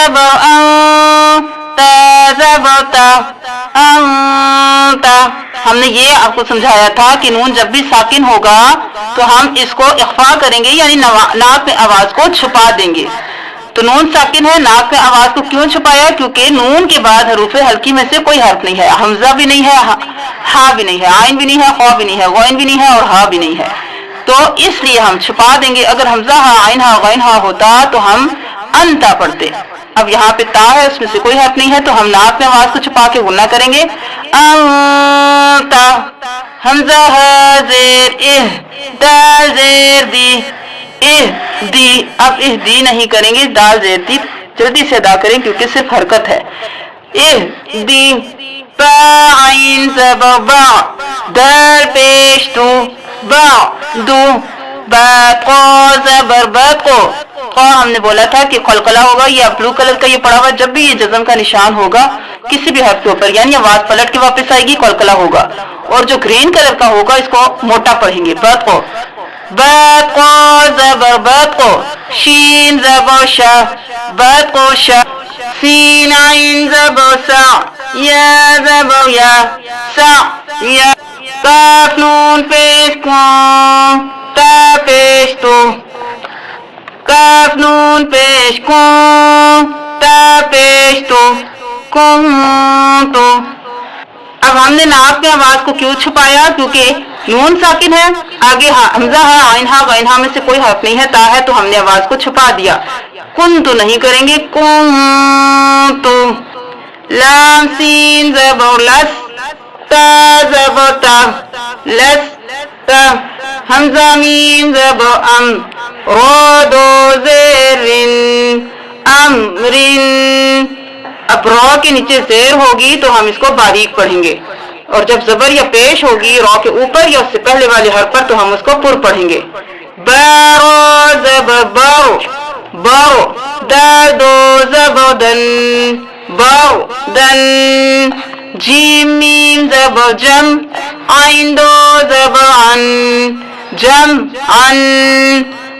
ज़बर ता ज़बर ता अंता। हमने ये आपको समझाया था कि नून जब भी साकिन होगा तो हम इसको इख्फा करेंगे, यानी नाक में आवाज को छुपा देंगे। तो नून साकिन है, नाक में आवाज को क्यों छुपाया? क्योंकि नून के बाद हरूफे हल्की में से कोई हर्फ नहीं है, हमजा भी नहीं है, हा भी नहीं है, आइन भी नहीं है, खौ भी नहीं है, गौइन भी नहीं है और हा भी नहीं है, तो इसलिए हम छुपा देंगे। अगर हमजा हा, आइन हा, गौइन हा होता तो हम अंता पढ़ते। अब यहाँ पे ता है, उसमें से कोई हर्फ नहीं है, तो हम नाक में आवाज को छुपा के गुन्ना करेंगे। अंता, हमजा हा जेर इह, दाल जेर दी, इह दी। अब इह दी नहीं करेंगे, दाल जेर दी जल्दी से अदा करें क्योंकि सिर्फ हरकत है। इह दी, बा आइन ज़बर बा, दाल पेश दो, बा दो, बा को ज़बर बा को। हमने बोला था कि कलकला होगा, या ब्लू कलर का ये पड़ा हुआ, जब भी ये जज़म का निशान होगा किसी भी हर्फ के ऊपर, यानी आवाज पलट के वापस आएगी, कलकला होगा। और जो ग्रीन कलर का होगा इसको मोटा पढ़ेंगे, बत को ज़बर बत को, शीन ज़बर शा, बत को शा, सीन आइन ज़बर सा, या ज़बर या, सा या, काफ नून पेश को, ता पेश तो, काफ नून पेश को, ता पेश तो, तो। अब हमने नाक में आवाज को क्यों छुपाया? क्योंकि नून साकिन है, आगे हमजा है, आइन हा, गैन हा में से कोई हर्फ नहीं है, ता है, तो हमने आवाज को छुपा दिया। कुन तो नहीं करेंगे, कुन तो। लाम सीन ज़बर लस, ता ज़बर ता, लस ता, हमजा मीम ज़बर अम, रो दो ज़ेरिन, अमरिन। अब रॉ के नीचे जेर होगी तो हम इसको बारीक पढ़ेंगे, और जब जबर या पेश होगी रॉ के ऊपर या उससे पहले वाले हर्फ पर तो हम उसको पुर पढ़ेंगे। बारो ज़बर बारो, बारो, दाल दो ज़बर दन, बारो दन, जीम मीम ज़बर जम, आइन दो ज़बर अन, जम अन।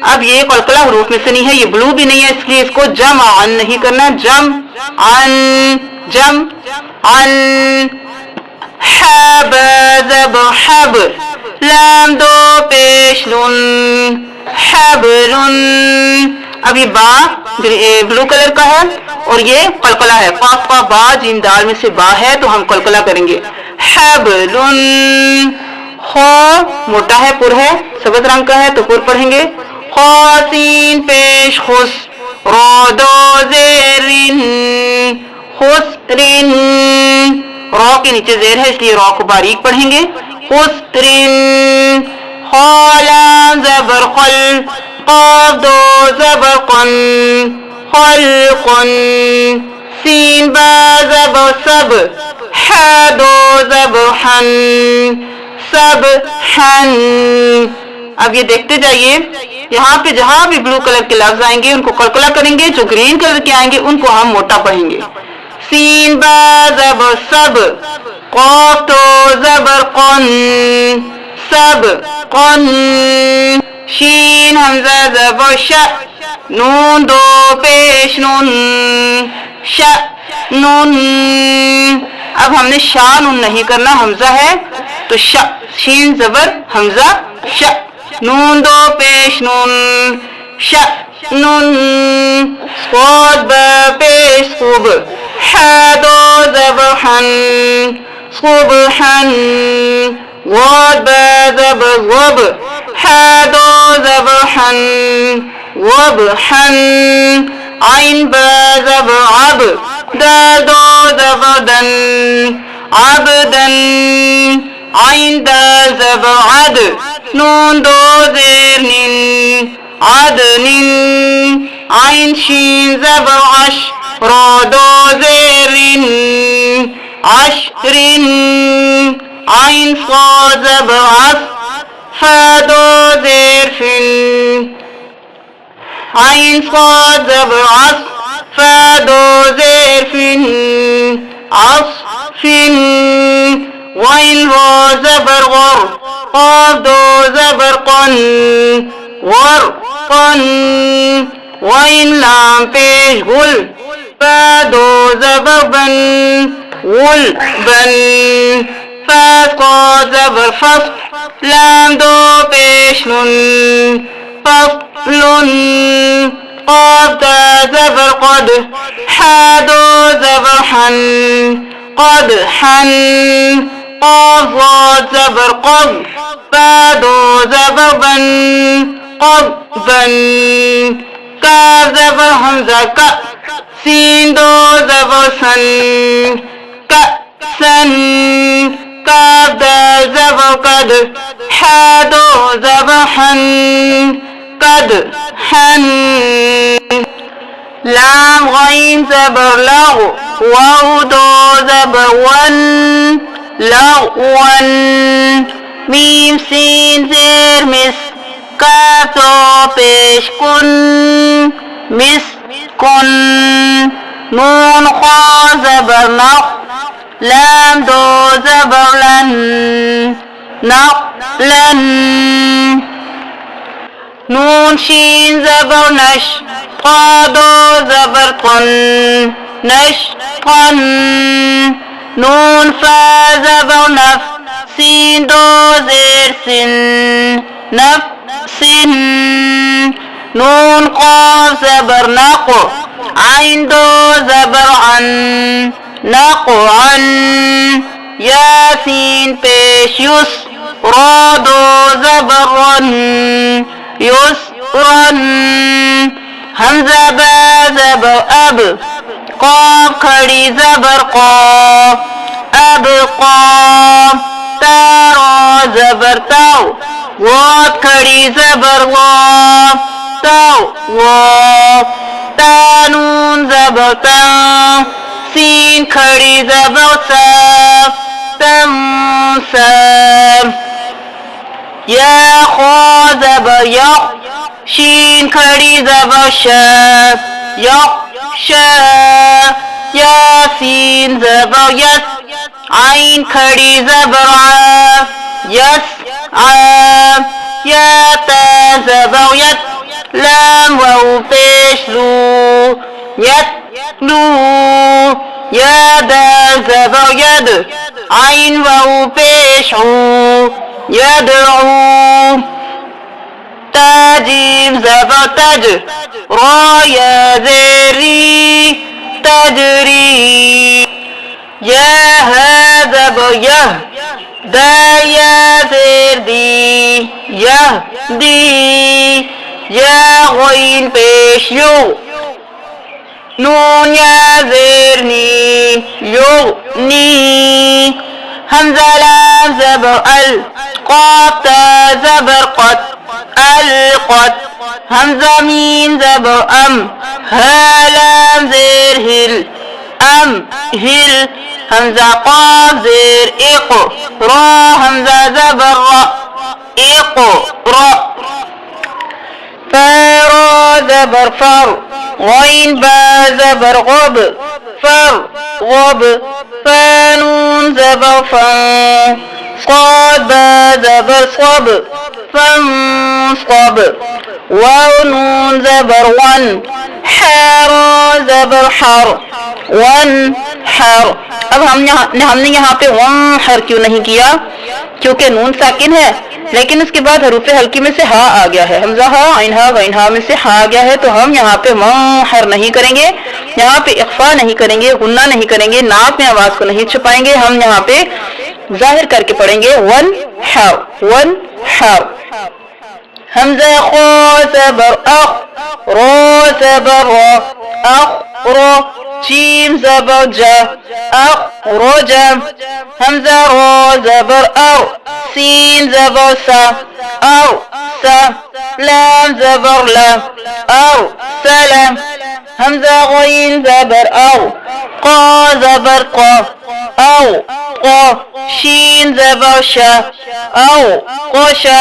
अब ये कलकला हरूफ में से नहीं है, ये ब्लू भी नहीं है, इसलिए इसको जम अन नहीं करना, जम अन, जम अन। हब ज़बर हब, लाम दो पेश नुन, हबरुन। अब ये बा ब्लू कलर का है और ये कलकला है, काफ का बा, जीम दाल में से बा है तो हम कलकला करेंगे, हबरुन। खो मोटा है, पुर है, सफेद रंग का है तो पुर पढ़ेंगे। खोसीन पेश खुस, रो दो ज़ेरिन, खुसरिन। रॉ के नीचे जेर है इसलिए रॉ को बारीक पढ़ेंगे, खुसरिन। खोलाम ज़बर खल, क़ाफ दो ज़बर क़न, खल्क़न। सीन बा ज़बर सब, हा दो ज़बर हन, सब हन। अब ये देखते जाइए, यहाँ पे जहां भी ब्लू कलर के लफ्ज आएंगे उनको कलकला करेंगे, जो ग्रीन कलर के आएंगे उनको हम मोटा पढ़ेंगे। सीन बा ज़बर सब, क़ाफ तो ज़बर क़न, सब क़न। शीन हमजा ज़बर श, नून दो पेश नून, श नून। अब हमने शा नून नहीं करना, हमजा है तो श, शीन ज़बर हमजा श, नून दो पेश नून, श नून। स्वाद ब पेश सुब, हा दो ज़बर हन, सुबहन। वाद ब ज़बर वब, हा दो ज़बर हन, वबहन। आइन ब ज़बर अब, दाल दो ज़बर दन, अबदन। आइन दाल ज़बर अद, नून दो ज़ेर निन, अदनिन। आइन शीन ज़बर अश, रो दो ज़ेरिन, अशरिन। आइन सा ज़बर अस, फा दो ज़ेर फिन, आइन सा ज़बर अस, फा दो ज़ेर फिन, असफिन। वाइन वा ज़बर ग़र, क़ाफ दो ज़बर क़न, ग़रक़न। वाइन लाम पेश गुल, बा दो ज़बर बन गुल बन फा क़ाफ़ ज़बर फ़स्ल लाम दो पेश नुन फ़स्लुन क़ाफ़ ता ज़बर क़द हा दो ज़बर हन क़द हन क़ाफ़ ज़ाद ज़बर क़द बा दो ज़बर बन क़द बन काफ़ ज़बर हमज़ा का सीन दो ज़बर सन का सन काफ़ दाल ज़बर कद हा दो ज़बर हन कद हन लाम गईन ज़बर लग़ वाव दो ज़बर वन लग़वन मीम सीन ज़ेर मिस काफ़ दो पेश कुन मिस कुन नून क़ा ज़बर नक़ लाम दो ज़बर लन नक़लन नून शीन ज़बर नश क़ा दो ज़बर क़न नशक़न नून फ़ा ज़बर नफ़ सीन दो ज़ेर सिन नफ़सिन नून क़ाफ़ ज़बर नक़ आइन दो ज़बर अन नक़अन यासीन पेश युस रा दो ज़बर रन युसरन हमज़ा बा ज़बर अब क़ाफ़ खड़ी ज़बर क़ा अब क़ा ता रा ज़बर ताउ वाद खड़ी ज़बर वा ताउ वा ता नून ज़बर ता सीन खड़ी ज़बर सा तम सा या ख़ा ज़बर या शीन खड़ी ज़बर शा यख्शा यासीन ज़बर यस आइन खड़ी ज़बर आ यस्आ या ता ज़बर यत लाम वाव पेश लू यत्लू या दाल ज़बर यद आइन वाव पेश ऊ यदऊ ता जीम ज़बर तज रा या ज़ेरी तजरी या हा ज़बर यह दाल या ज़ेर दी यह दी या गईन पेश यू नून या ज़ेर नी यू नी हमज़ा लाम ज़बर अल क़ाफ़ ता ज़बर क़द अल क़द हमज़ा मीम ज़बर अम हा लाम ज़ेर हिल अम हिल हमज़ा क़ाफ़ ज़ेर इक़ रा हमज़ा ज़बर रा इक़ रा फा रा ज़बर फर गईन बा ज़बर ग़ब फर ग़ब फा नून ज़बर फन क़ाद बा ज़बर क़ब फम क़ब वाव नून ज़बर वन हा रा ज़बर हर वन हर। अब हमने यहाँ पे वन हर क्यों नहीं किया? क्योंकि नून साकिन है लेकिन उसके बाद हरूफ हल्की में से हा आ गया है, हमजा हा आइन हा गईन हा में से हा आ गया है, तो हम यहाँ पे वन हर नहीं करेंगे, यहाँ पे इख्फा नहीं करेंगे, गुन्ना नहीं करेंगे, नाक में आवाज को नहीं छुपाएंगे, हम यहाँ पे जाहिर करके पढ़ेंगे वन हर वन हर। हमजा ख़ा ज़बर अख़ रा ज़बर रा अख़ रा जीम ज़बर जा अख़रजा हमजा रा ज़बर अर सीन ज़बर सा अरसा लाम ज़बर ला अरसला हमजा गईन ज़बर अर क़ा ज़बर क़ा क़ा शीन ज़बर शा क़शा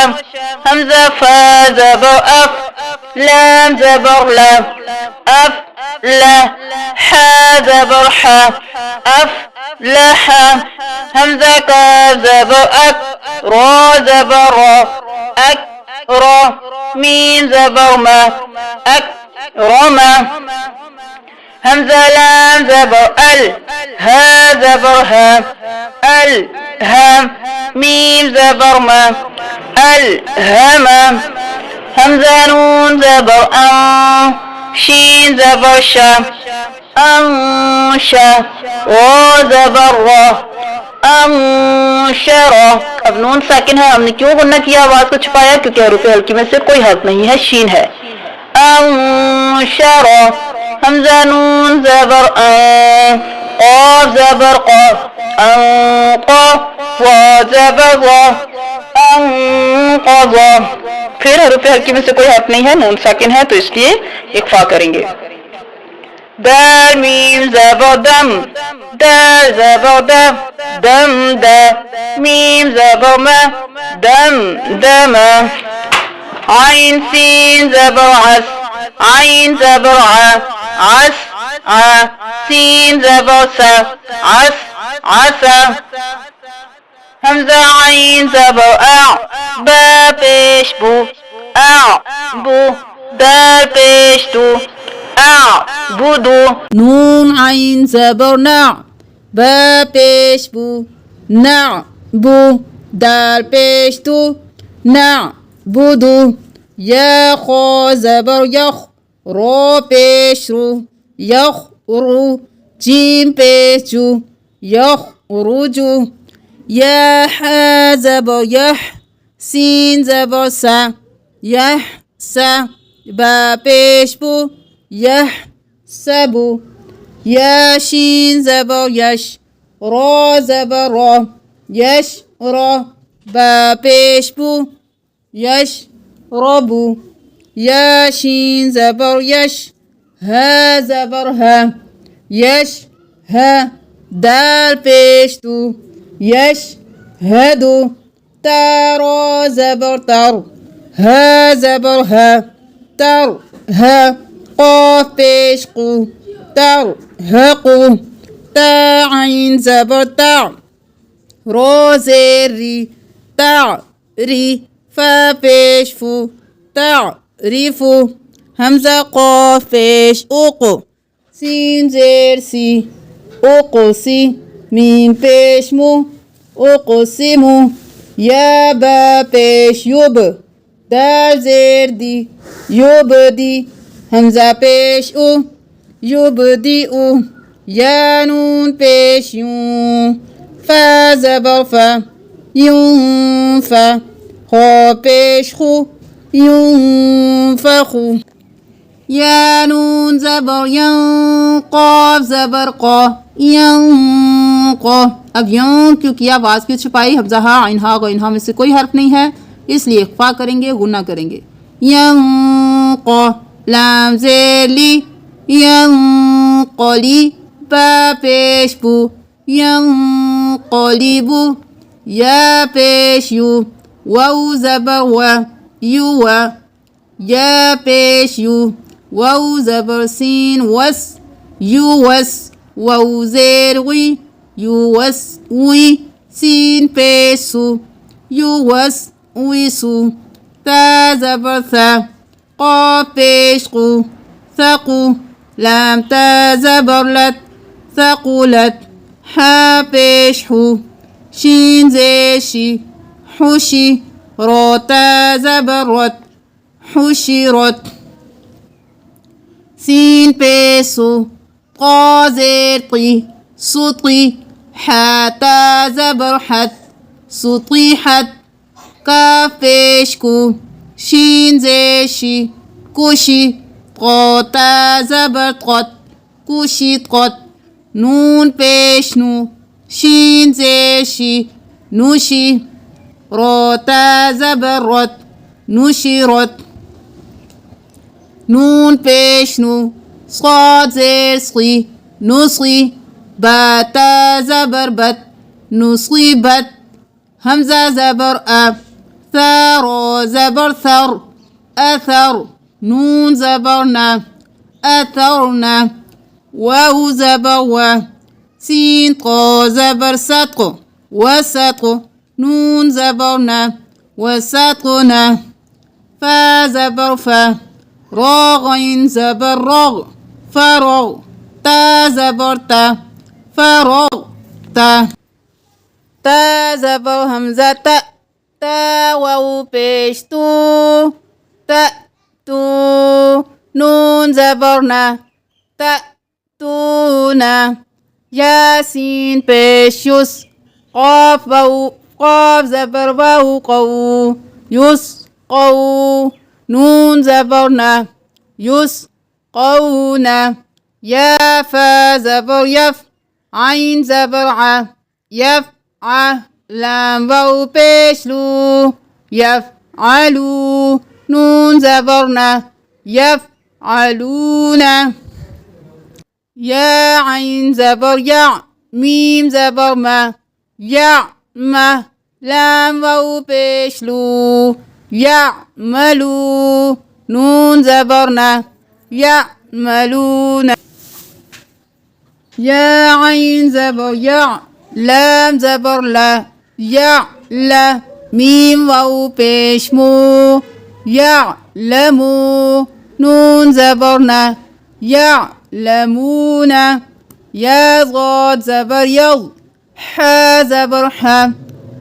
हमजा फा ज़बर अफ लाम ज़बर ला अफ ला हा ज़बर हा अफ लहा हमजा काफ ज़बर अक रा ज़बर रा अक रा मीम ज़बर मा अक रमा हमजा लाम ज़बर अल, हा ज़बर हा, अल हम, मीम ज़बर मा, अल हमा, हमजा नून ज़बर अं, शीन ज़बर शा, अंशा, रो ज़बर रा, अंशरा। अब नून साकिन है, हमने क्यों गुन्ना किया, आवाज को छुपाया, क्योंकि हरूफ हल्की में से कोई हर्फ नहीं है, शीन है। अंशरा, हमजा नून ज़बर अं, क़ाफ ज़बर क़ा, अंक़ा, वा ज़बर वा, अंक़ज़ा। फिर हरूफ हल्की में से कोई हर्फ नहीं है, नून साकिन है, तो इसलिए इख्फा करेंगे। दाल मीम ज़बर दम, दाल ज़बर दम, दम दा, मीम ज़बर मा, दम दमा। आइन सीन ज़बर अस, आइन ज़बर आ, अस आ, सीन ज़बर सा, अस आसा। हमजा आइन ज़बर आ, बा पेश बू, आ बू, दाल पेश दू, बुदू। नून आइन ज़बर ना, बा पेश बू, ना बू, दाल पेश दू, ना बुदू। या खो ज़बर यख, रो पेश रू, यख रू, जीम पेश जू, यख रुजू। या हा ज़बर यह, सीन ज़बर सा, यह सा, बा पेश बू, यह सबू। या शीन ज़बर यश, रो ज़बर रो, यश रो, बा पेश बू, यश रबू। या शीन ज़बर यश, हा ज़बर हा, यश हा, दाल पेश दू, यश हदू। ता रो ज़बर तर, हा ज़बर हा, तर हा, क़ाफ पेश क़ू, तर हक़ू। ता आइन ज़बर ता, रो ज़ेर री, ता री, फा पेश फू, ता रिफू। हमजा क़ाफ पेश उक़, सीन ज़ेर सी, उक़सी, मीम पेश मू, उक़सिमू। या बा पेश युब, दाल ज़ेर दी, युबदी, हमजा पेश उ, युबदिउ। या नून पेश यूं, फा ज़बर फा, यूंफा, खो पेश खू, यूंफखू। या नून ज़बर यं, क़ाफ ज़बर क़ा, यंक़ा। अब यं क्योंकि आवाज़ की छुपाई, हमज़ा हा आइन हा गैन हा में से कोई हर्फ नहीं है, इसलिए इख्फा करेंगे, गुन्ना करेंगे। यंक़ा, लाम ज़ेर ली, यंक़ली, बा पेश बू, यंक़लिबू। या पेश यू, वाउ ज़बर वा, युवा। या पेश यू, वाउ ज़बर सीन वस, युवस। वाउ ज़ेर वी, युवस वी, सीन पेश सू, युवस विसू। ता ज़बर सा, क़ाफ पेश क़ू, थक़ू। लाम ता ज़बर लत, थक़ुलत। हा पेश हू, शीन ज़ेर शी, हुशी। रो ता ज़बर रत, हुशिरत। सीन पेश सू, क़ा ज़ेर क़ी, सुती। हा ता ज़बर हत, सुतीहत। काफ पेश कू, शीन ज़ेर शी, कुशी। क़ा ता ज़बर क़त, कुशितक़त। नून पेश नू, शीन ज़ेर शी, नुशी। रो ता ज़बर रत, नुशिरत। नून पेश नू, क़ाद ज़ेर सी, नुसी। बा ता ज़बर बत, नुसीबत। हमज़ा ज़बर अ, सा रो ज़बर थर, अथर। नून ज़बर ना, अथरना। वाउ ज़बर वा, सीन क़ा ज़बर सत्क़, वसत्क़। नून ज़बर ना, वसत्क़ना। फा ज़बर फा, रो गैन ज़बर रग, फरग। تا زبر تا فرغت تا زبر همزه تا تا واو پیش تو تا تو نون زبر نه تا تو نه یا سین پیش یس قاف واو قاف زبر واو قو یس قو نون زبر نه یس قونا يا فا زبر يف عين زبر ع يف ع لام واو بيشلو يفعلوا نون زبرنا يفعلون يا عين زبر يع ميم زبر ما يعمى لام واو بيشلو يعملوا نون زبرنا يعملون يا عين زبر يع لام زبر لا يعلى ميم واو بيشمو يعلمو نون زبرنا يعلمون يا ضاد زبر يض حا زبر حا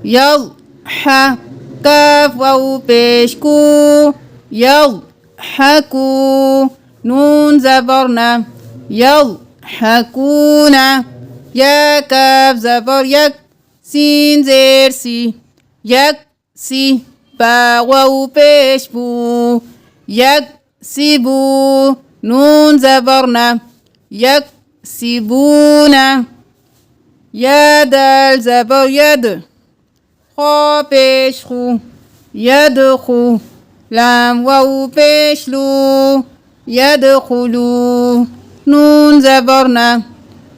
يض حا كاف واو بيشكو يضحكوا نون زبرنا يضحكون يا كاف زبر يك سين زير سي يك سي با واو بيش بو يكسبوا نون زبرنا يكسبون يا دال زبر يد خو بيش خو يدخو لام واو بيش لو يدخلوا نون زبرنا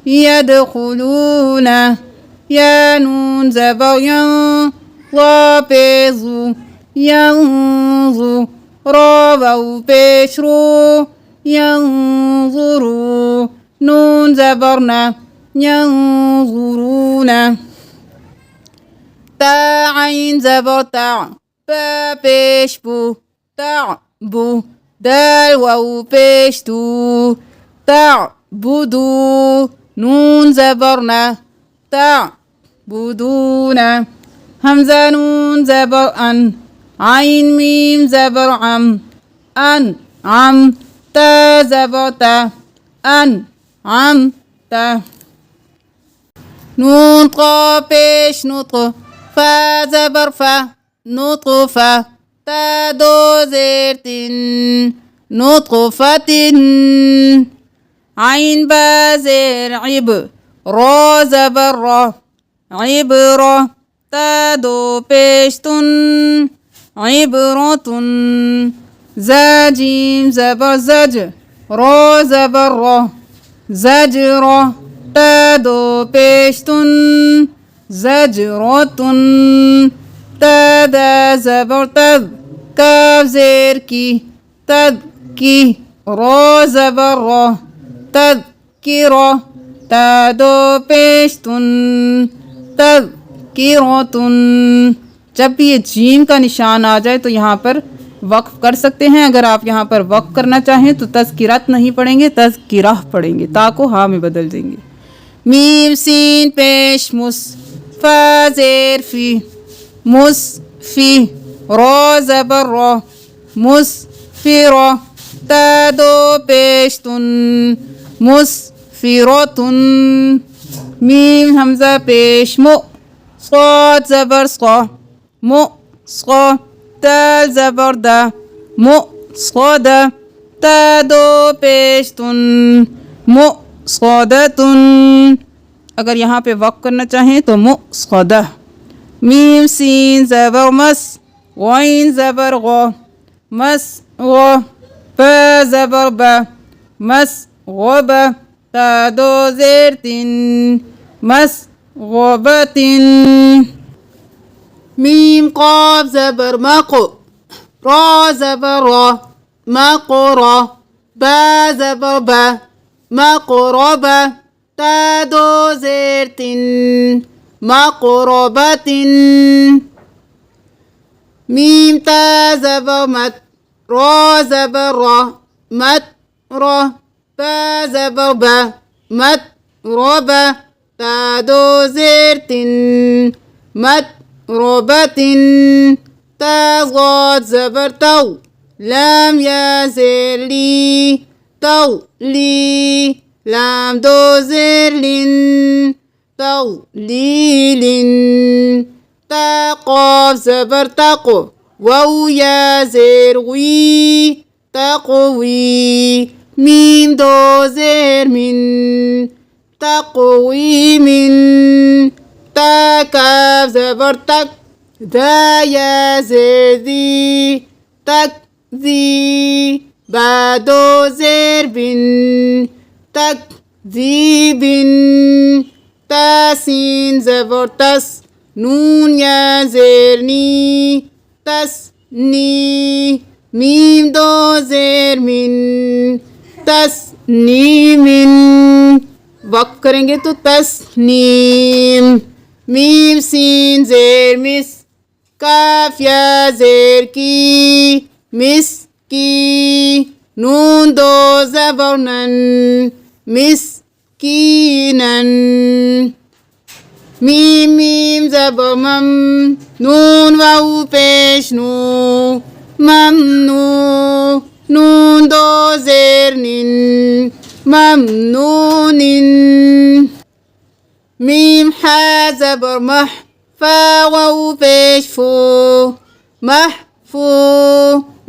يدخلون يا نون زبر ين وبيزو ينظو را واو بيش رو ينظروا نون زبرنا ينظرون تا عين زبر تا با بيش بو تعبو دال واو بيش تو تعبدو نون زبرنا تعبدون همزة نون زبر أن عين ميم زبر عم أن عم تا زبر تا أن عم تا نون قا بيش نطق فا زبر فا نطفة تا دو زيرتين نطفة عين با زير عب را زبر را عبرة تا دو بيشتن عبرة زاجيم زبر زج را زبر را زجرة تا دو بيشتن زجرة تا دا زبر تد كاف زير كي تذكي را زبر را تذكرة تا دو पेशतुन तज़किरतुन। जब भी ये जीम का निशान आ जाए तो यहाँ पर वक्फ कर सकते हैं। अगर आप यहाँ पर वक्फ करना चाहें तो तज़किरत नहीं पढ़ेंगे, तज़किरह पढ़ेंगे, ता को हा में बदल देंगे। मीम सीन पेश मुस फा ज़ेर फी मुस्फी रा ज़बर रा मुस्फिरा ता दो पेशतुन मुस्फिरतुन। मीम हमज़ा पेश मु صاد زبر صا مو صا دال زبر دا مو صاد تا दो पेशतुन मु صادतुन। अगर यहाँ पे वक़्फ़ करना चाहें तो मु صदा। मीम सीन ज़बर मस वाइन ज़बर गो मस गो बा ज़बर बा मस गो बा ता दो ज़ेर तीन मस غبتٍ। ميم قاف زبر مقو را زبر را مقرا با زبر با مقربة تا دو زيرت مقربة। ميم تا زبر مت را زبر را مت را با زبر با मत रोबा ता दो ज़ेर तिन मत रोबतिन ता ज़ाद ज़बर तौ लाम या ज़ेर ली तौ ली लाम दो ज़ेर लिन तौ लीलिन ता क़ाफ ज़बर तक़ वाउ या ज़ेर वी तक़वी मीम दो ज़ेर मिन तक़वीमिन ता काफ ज़बर तक दा या ज़ेर दी तकज़ी बा दो ज़ेर बिन तकज़ीबिन ता सीन ज़बर तस नून या ज़ेर नी तस्नी मीम दो ज़ेर मिन तस्नीमिन वक़्फ़ करेंगे तो तस्नीम मीम सीन ज़ेर मिस काफ या ज़ेर की मिस की नून दो ज़बर नन मिस की नन मीम मीम ज़बर मम नून वाउ पेश नू ममनू नून दो ज़ेर निन ममनूनिन मीम हा ज़बर मह फा वाउ पेश फू महफू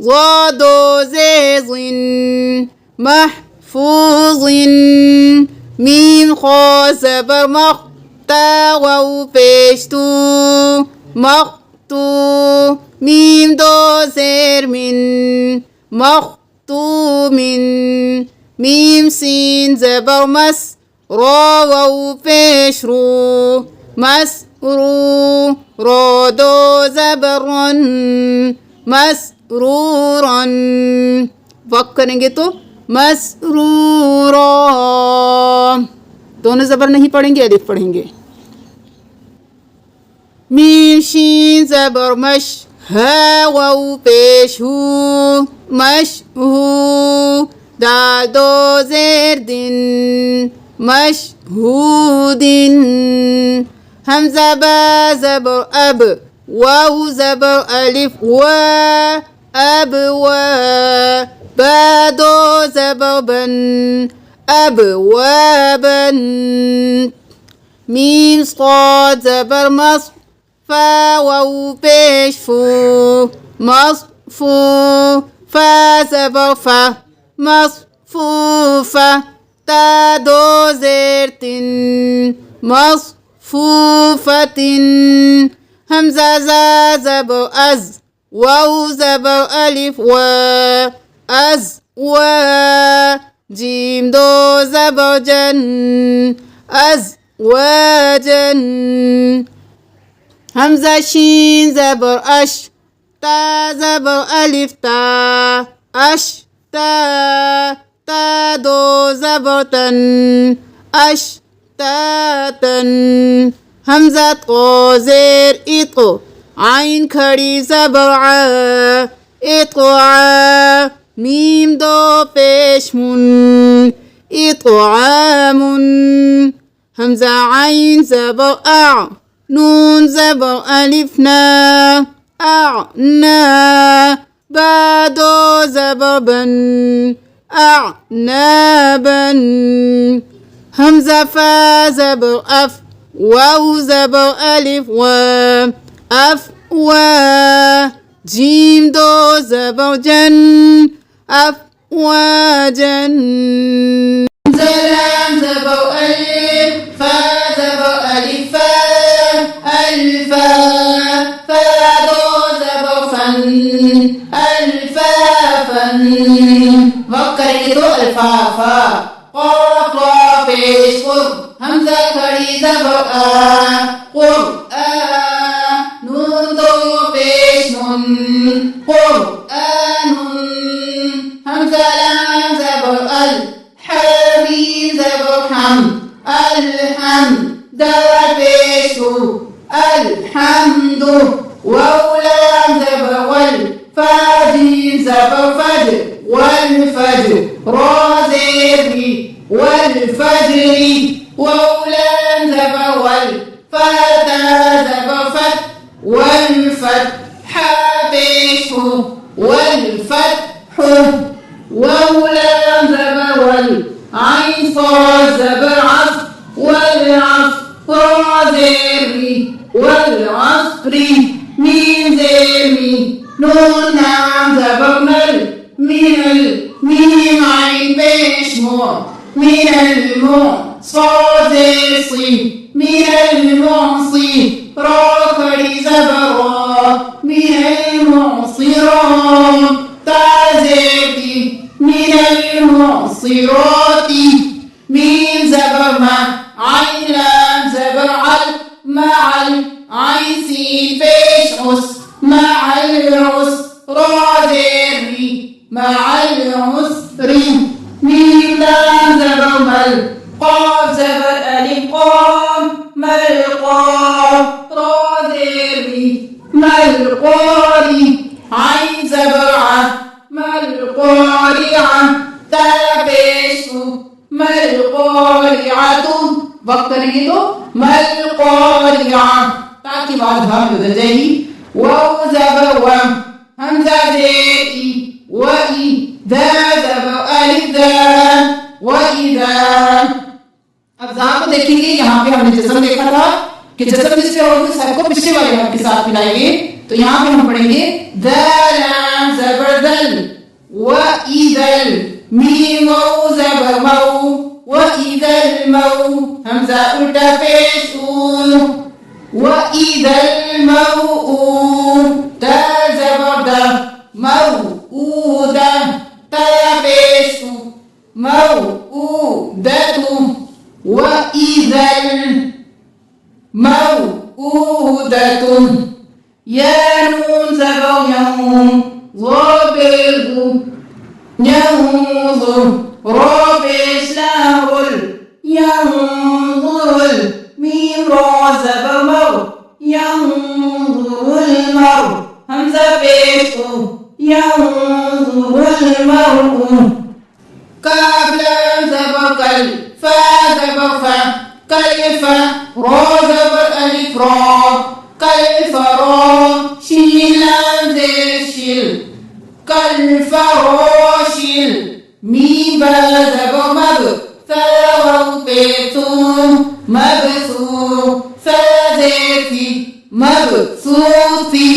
ज़ा दो ज़ेर ज़िन महफूज़िन मीम खा ज़बर मख ता वाउ पेश तू मख्तू मीम दो ज़ेर मिन मख्तूमिन मीम सीन ज़बर मस रा वाउ पेश रू मसरू रा दो ज़बर रन मसरूरन वक़्फ़ करेंगे तो मसरूरा दोनों ज़बर नहीं पढ़ेंगे अलिफ पढ़ेंगे मीम शीन ज़बर मश हा वाउ पेश हू मशहू दाल दो ज़ेर दिन मशहूदिन हमज़ा बा ज़बर अब वाउ ज़बर अलिफ व अब व बा दो ज़बर बन अब व बन मीम साद ज़बर मस फा वाउ पेश फू मसफू फा ज़बर फा मसफूफा ता दो ज़ेर तिन मसफूफतिन हमज़ा ज़ा ज़बर अज़ वाउ ज़बर अलिफ व अज़ व जीम दो ज़बर जन अज़ व जन हमज़ा शीन ज़बर अश ता ज़बर अलिफ ता अश ता ता दो ज़बर तन अश तातन हमज़ा तो ज़ेर इतो आइन खड़ी ज़बर आ इतो आ मीम दो पेश मुन इतो आमुन हमज़ा आइन ज़बर आ नून ज़बर अलिफ ना अ'ना बा दो ज़बर बन अ'नाबन हमज़ा फा ज़बर अफ वाउ ज़बर अलिफ व अफ व जीम दो ज़बर जन अफ व जन ज़लाम ज़बर अलिफ फा ज़बर अलिफ अल्फा फा दो ज़बर फन अल्फाफन वक़्फ़ करेंगे तो अल्फाफा क़ाफ़ पेश क़ुर्ब हमज़ा खड़ी ज़बर आ क़ुर्आ नून दो पेश नुन क़ुरआनुन हमज़ा लाम ज़बर अल हामी ज़बर हम अलहम दाल पेश हू अलहम्दु वाउ लाम ज़बर वल फा जीम ज़बर फज वल फज रा ज़ेर री वल والفجر وأولان زبر والفتى زبر فت والفتح بيشه والفتح وأولان زبر والعين صاد زبر عصر والعصر زري والعصر من زري نون نعم زبر من الميم عين بيش من المعصاد صي من المعصي راكري زبر من المعصرات تعزبي من المعصرات من زبر ما عين لام زبر مع العين سين بيش عس مع العسر رادري مع العسر ميم لام زبر مل قاف زبر ألف قام ملقاف رادري ملقاري عين زبر ملقارعة تابش ملقارعة वक्त करेंगे तो मलक़ारिआ ताकि बाद हम बदल जाएगी वाव ज़बर वम हमज़ा ज़ेई व ई दा ज़बर अलिफ दा व इज़ा। अब ज़ा को देखेंगे, यहाँ पे हमने जिस्म देखा था कि जिस्म जिसपे होगी सबको पिछले वाले हाथ के साथ मिलाएंगे, तो यहाँ पे हम पढ़ेंगे दलाम ज़बर दल व इज़ल मीम वाव ज़बर वाव وإذا المو همزة ألتا فيش وإذا الموء تا زبر دا موءودة تا فيش موءودة وإذا الموءودة يا نون زبر يوم ضرب ينظر رب إسلام ينظر ميم را زبر مر ينظر المرء همزة بيش ينظر المرء كاف لام زبر كل فا زبر فا كيف را زبر ألف را كيف را شين لام زير شيل كالفراشل ميم زبر مب ثاو بيتون مبثوث فازفي مبثوثي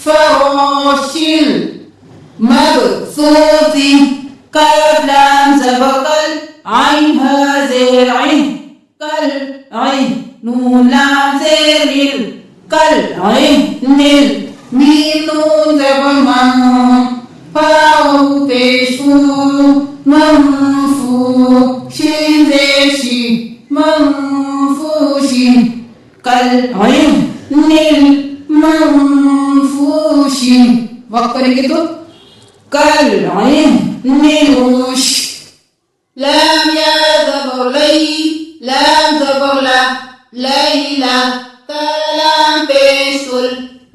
كالفراشل مبثوثي كاف لام زبر كل عين ها زير عين كالعين نون لام زير نيل كالعين نيل ميم نون زبر من فاو بيشو منفو شين زيشي منفوشي كالعين نيل منفوشي وقت करेंगे तो كالعين نيلوش لام يا زبر لي لام زبر لا ليلى تلام بيسل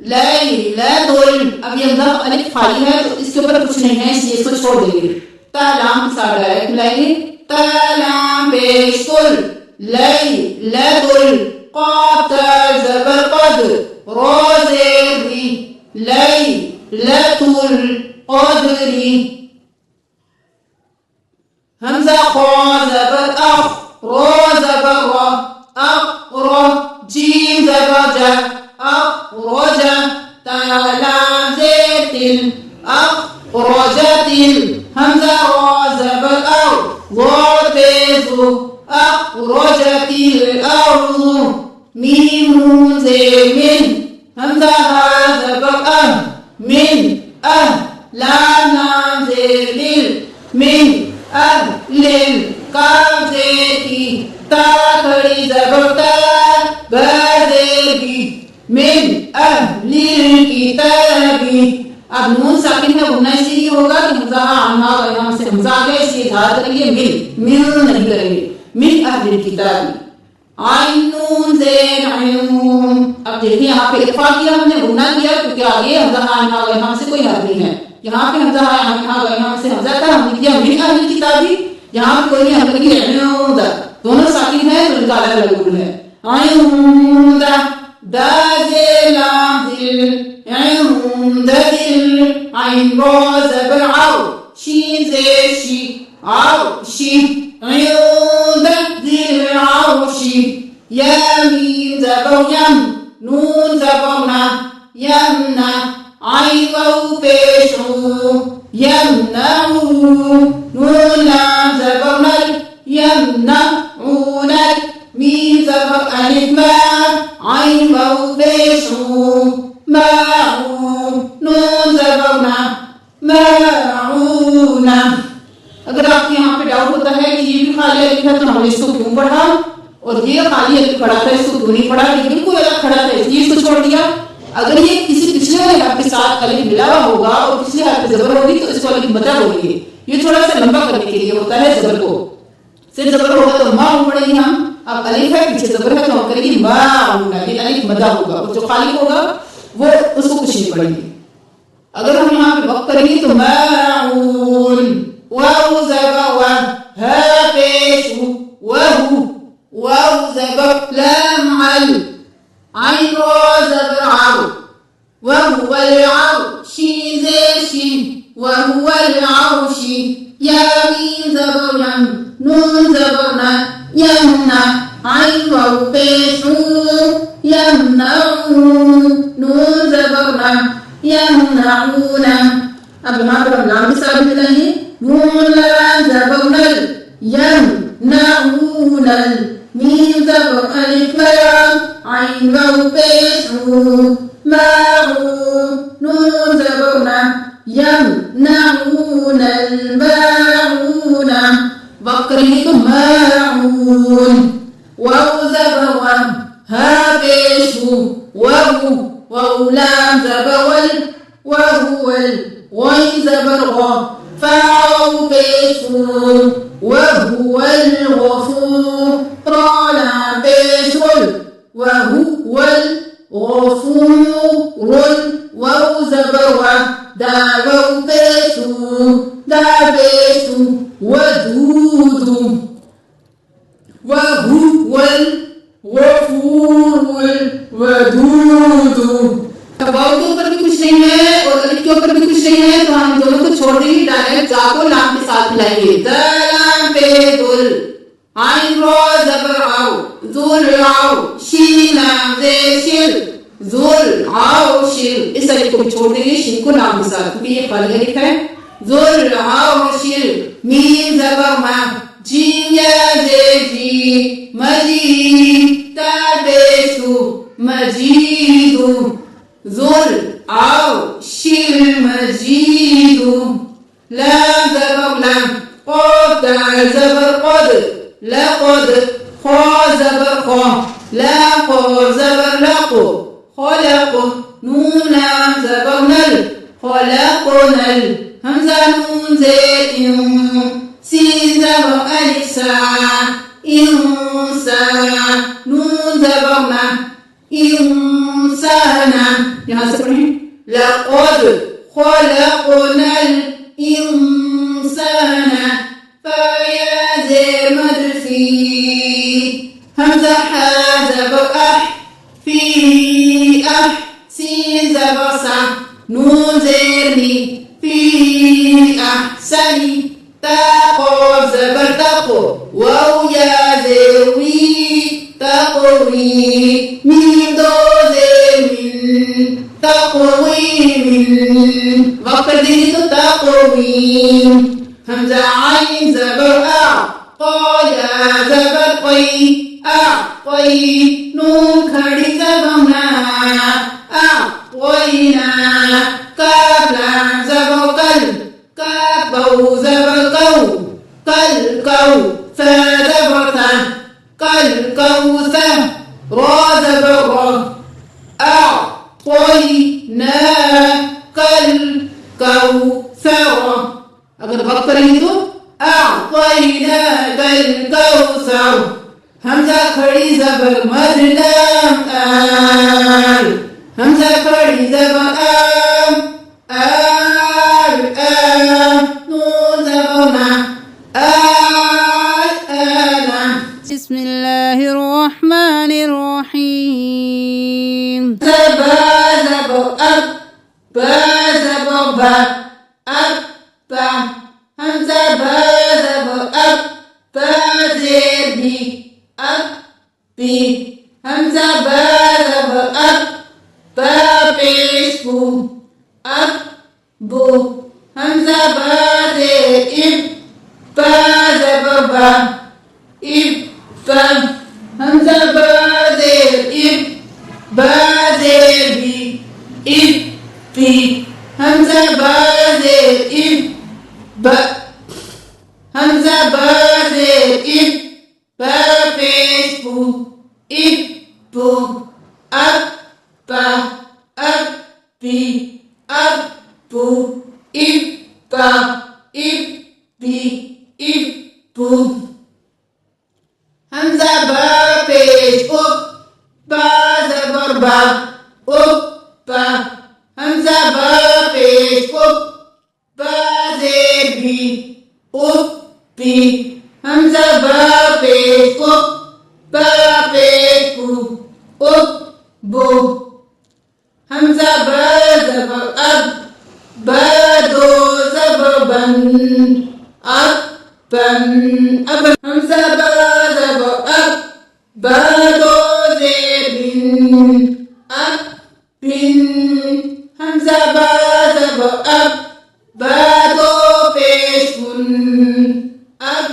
लैलतुल। अब ये हमजा अलिफ खाली है तो इसके ऊपर कुछ नहीं है, इसलिए इसको छोड़ देंगे। तलाम के साथ डायरेक्ट मिलाएंगे तलाम बेशुल लैलतुल क़ाफ ज़बर क़द रा ज़ेरी लैलतुल क़द्री हमजा क़ा ज़बर अक़ रा ज़बर रा अक़रा जीम ज़बर जा أخرج تلام زيتل أخرجتل همزة را زبر أو ضربت أخرجت الأرض ميم زي من همزة ها زبر من لام زي من كاف زيتي تا खड़ी زبر تا بازيتي من أهل الكتاب। अब नून साकिन में गुना इसलिए होगा कि हमजा अन्ना यहाँ से हमजा आगे इसलिए इज़हार करेंगे मिल नहीं करेंगे मिन अहलिल किताब। आइन नून ज़ेन अयून। अब देखिए यहाँ पे इख्फा किया हमने, गुना किया क्योंकि आगे हमजा अन्ना यहाँ से कोई हर्फ नहीं है। यहाँ पे हमजा अन्ना यहाँ से हमजा था, हमने किया मिन अहलिल किताब यहाँ पे कोई नहीं, हम लगी दोनों साकिन है तो इनका अलग अलग रूल है। आयुंदा दाजे लाम दिल दिल आइन रो ज़बर आओ शीन जे शी आओ शी आयुंदा दिल आओ शी या मीम ज़बर यम नून ज़बर ना यमना आइन वाउ पेशू यमनाऊ नून लाम ज़बर नल यमनाऊनल मीम ज़बर अलिफ मा आइन वाउ पेशू माऊ नून ज़बर ना माऊना। अगर आपके यहाँ पे डाउट होता है कि ये भी खाली अलिफ है तो हमने इसको क्यों पढ़ा और ये खाली अलिफ पढ़ा था इसको क्यों नहीं पढ़ा, ये बिल्कुल अलग खड़ा था इसलिए इसको छोड़ दिया। अगर ये किसी पिछले हरफ के साथ अलिफ मिला हुआ होगा और पिछले हरफ पे जबर होगी तो इसको अलिफ मदा बोलेंगे। ये थोड़ा सा लंबा करने के लिए होता है जबर को, सिर्फ जबर होगा तो माँ पढ़ेंगे हम, अब अलिफ है पीछे जबर है तो हम करेंगे माऊना, ये अलिफ मदा होगा और जो खाली होगा वो उसको कुछ नहीं पढ़ेंगे। अगर हम यहाँ पे वक्त करेंगे तो माऊन वाऊ ज़बर वा हा पेश वहु वाऊ ज़बर लाम अल आइन रो ज़बर आउ वहुवल आउशी ज़ेशी वहुवल आउशी या मीम ज़बर यम नून ज़बर ना यमना आइन वाउ पेशू यमनाऊ नून ज़बर ना यमनाऊना। अब यहाँ पर हम लाम के साथ मिलाएंगे नून लाम ज़बर नल यमनाऊनल मीम ज़बर अलिफ लाम आइन वाउ पेशू माऊ नून ज़बर ना यमनाऊनल माऊना। वक्त करेंगे तो माऊन वाउ ज़बर वा हा पेशू वहु वाउ लाम ज़बर वल वहुवल गॉइन ज़बर गौ फाउ पेशू वहुवल गफूर रा लाम पेशुल वहुवल गफूरुल वाउ ज़बर वा दा वाउ पेशू दा पेशू वदूदु वहुवल गफूरुल वदूदु। वाउ के ऊपर भी कुछ नहीं है और अलिफ के ऊपर भी कुछ नहीं है तो हम दोनों को छोड़ देंगे, डायरेक्ट जा को लाम के साथ मिलाएंगे। दलाम पे दुल आइन रो ज़बर आओ जुल आओ शीन लाम जे शिल जुल आओ शिल, इस अलिफ को छोड़ देंगे शीन को लाम के साथ क्योंकि ये खाली अलिफ है। जुल आओ शिल मीम ज़बर मा जीम या जे जी मजी ताबेशु मजीदु जुल आओ शिल मजीदु लाम ज़बर लाम क़ाफ दाल ज़बर क़द लक़द ख़ा ज़बर ख़ा लाक़ ज़बर लक़ ख़लक़ नून लाम ज़बर नल ख़लक़नल हमज़ा नून ज़ेर सीन ज़बर अलिफ सा इंसा नून ज़बर ना इंसाना। यहाँ से पढ़ें लक़द ख़लक़नल इंसाना फ़या ज़ेर मद फ़ी हमज़ा हा ज़बर अह फ़ी अह सीन ज़बर सा नून ज़ेर नी फ़ी अहसनी ता क़ाफ ज़बर तक़ो वाउ या ज़ेर वी तक़वी मीम दो ज़ेर मिन तक़वीमिन। वक्त देंगे तो तक़वीम हमज़ा आइन ज़बर आ क़ा या ज़बर क़ई आ क़ई नून खड़ी ज़बर ना आ क़ईना काफ लाम ज़बर कल काफ वाउ ज़बर कौ कल कौ सा ज़बर था कल कौसर रा ज़बर रा आ क़ईना कल कौसर। अगर वक्त करेंगे तो अअतैना कल कौसर हमजा खड़ी ज़बर मद लाम आल हमजा खड़ी ज़बर आम आल आम नून ज़बर मा बिस्मिल्लाहिर्रहमानिर्रहीम। हमजा बा जब अब बा जेर भी अब भी हमजा बा जब अब बा पेश बू अब बू हमजा बा जेर इब बा जब बा इब बा हमजा बा जेर इब बा जेर भी इब भी हमजा बा जेर इब हमजा बा जेर इब बा पेश बू इब बू अब बा अब भी अब बू इब बा इब भी इब बू हमजा बा पेश उब बा जबर बा उब बा हमजा बा पेश उब बा जेर भी उब भी हमजा बा पेश उब बा पेश बू उब बू हमजा बा जबर अब बा दो जबर बन अब बन अब हमजा बा जबर अब बा दो जेर बिन अब बिन हमजा बा जबर अब बा दो पेश बुन अब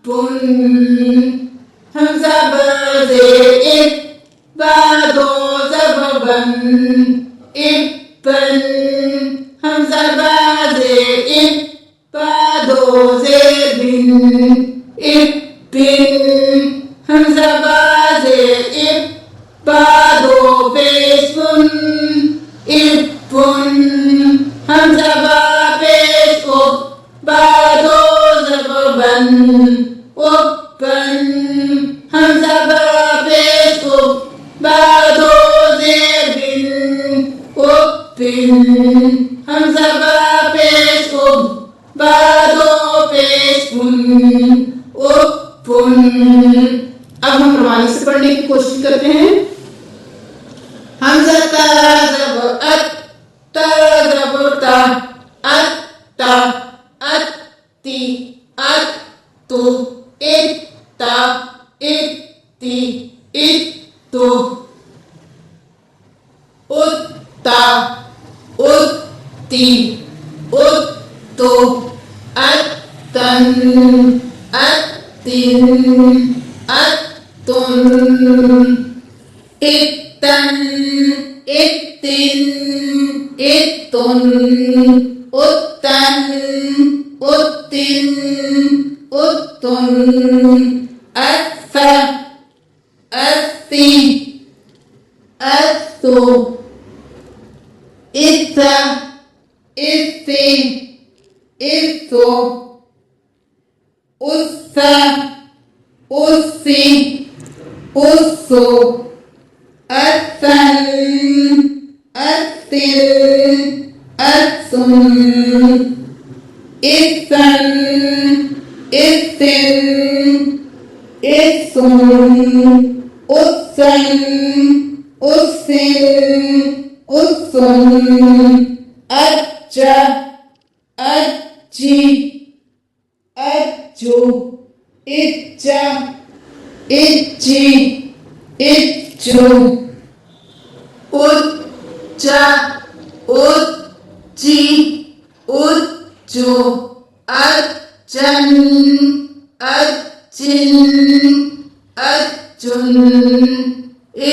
बुन हमजा बा जेर इब बा दो जबर बन इब बन हमजा बा जेर इब बा दो जेर बिन इब बिन हमजा बा जेर इब बा दो पेश बुन इब बुन हमजा बा पेश उब बा दो जबर बन उब बन हमजा बा पेश उब बा दो जेर बिन उब बिन हमजा बा पेश उब बा दो पेश बुन उब बुन। अब हम प्रमाणी से पढ़ने की कोशिश करते हैं। हमजा ता जबर अत ता जबर ता अत ता अत ती अत तु इत ता इत ती इत तु उत ता उत ती उत तु अत तन अत तिन अत तुन इत तन इत तिन इत तुन उत्तन उत्तिन उत्तुन अत्फ अस्ति अस्तु इत्थ इत्थि इत्थु उस्स उस्सि उस्सु अत्सन अस्तिन अस्सुन इत्सन इत्तिन इत्सुन उत्सन उत्सिन उत्सुन अच्छ अच्छी अच्छु इच्छ इच्छि इच्छु उच्च उच्चि उच्चु अच्छन अच्छिन अच्छुन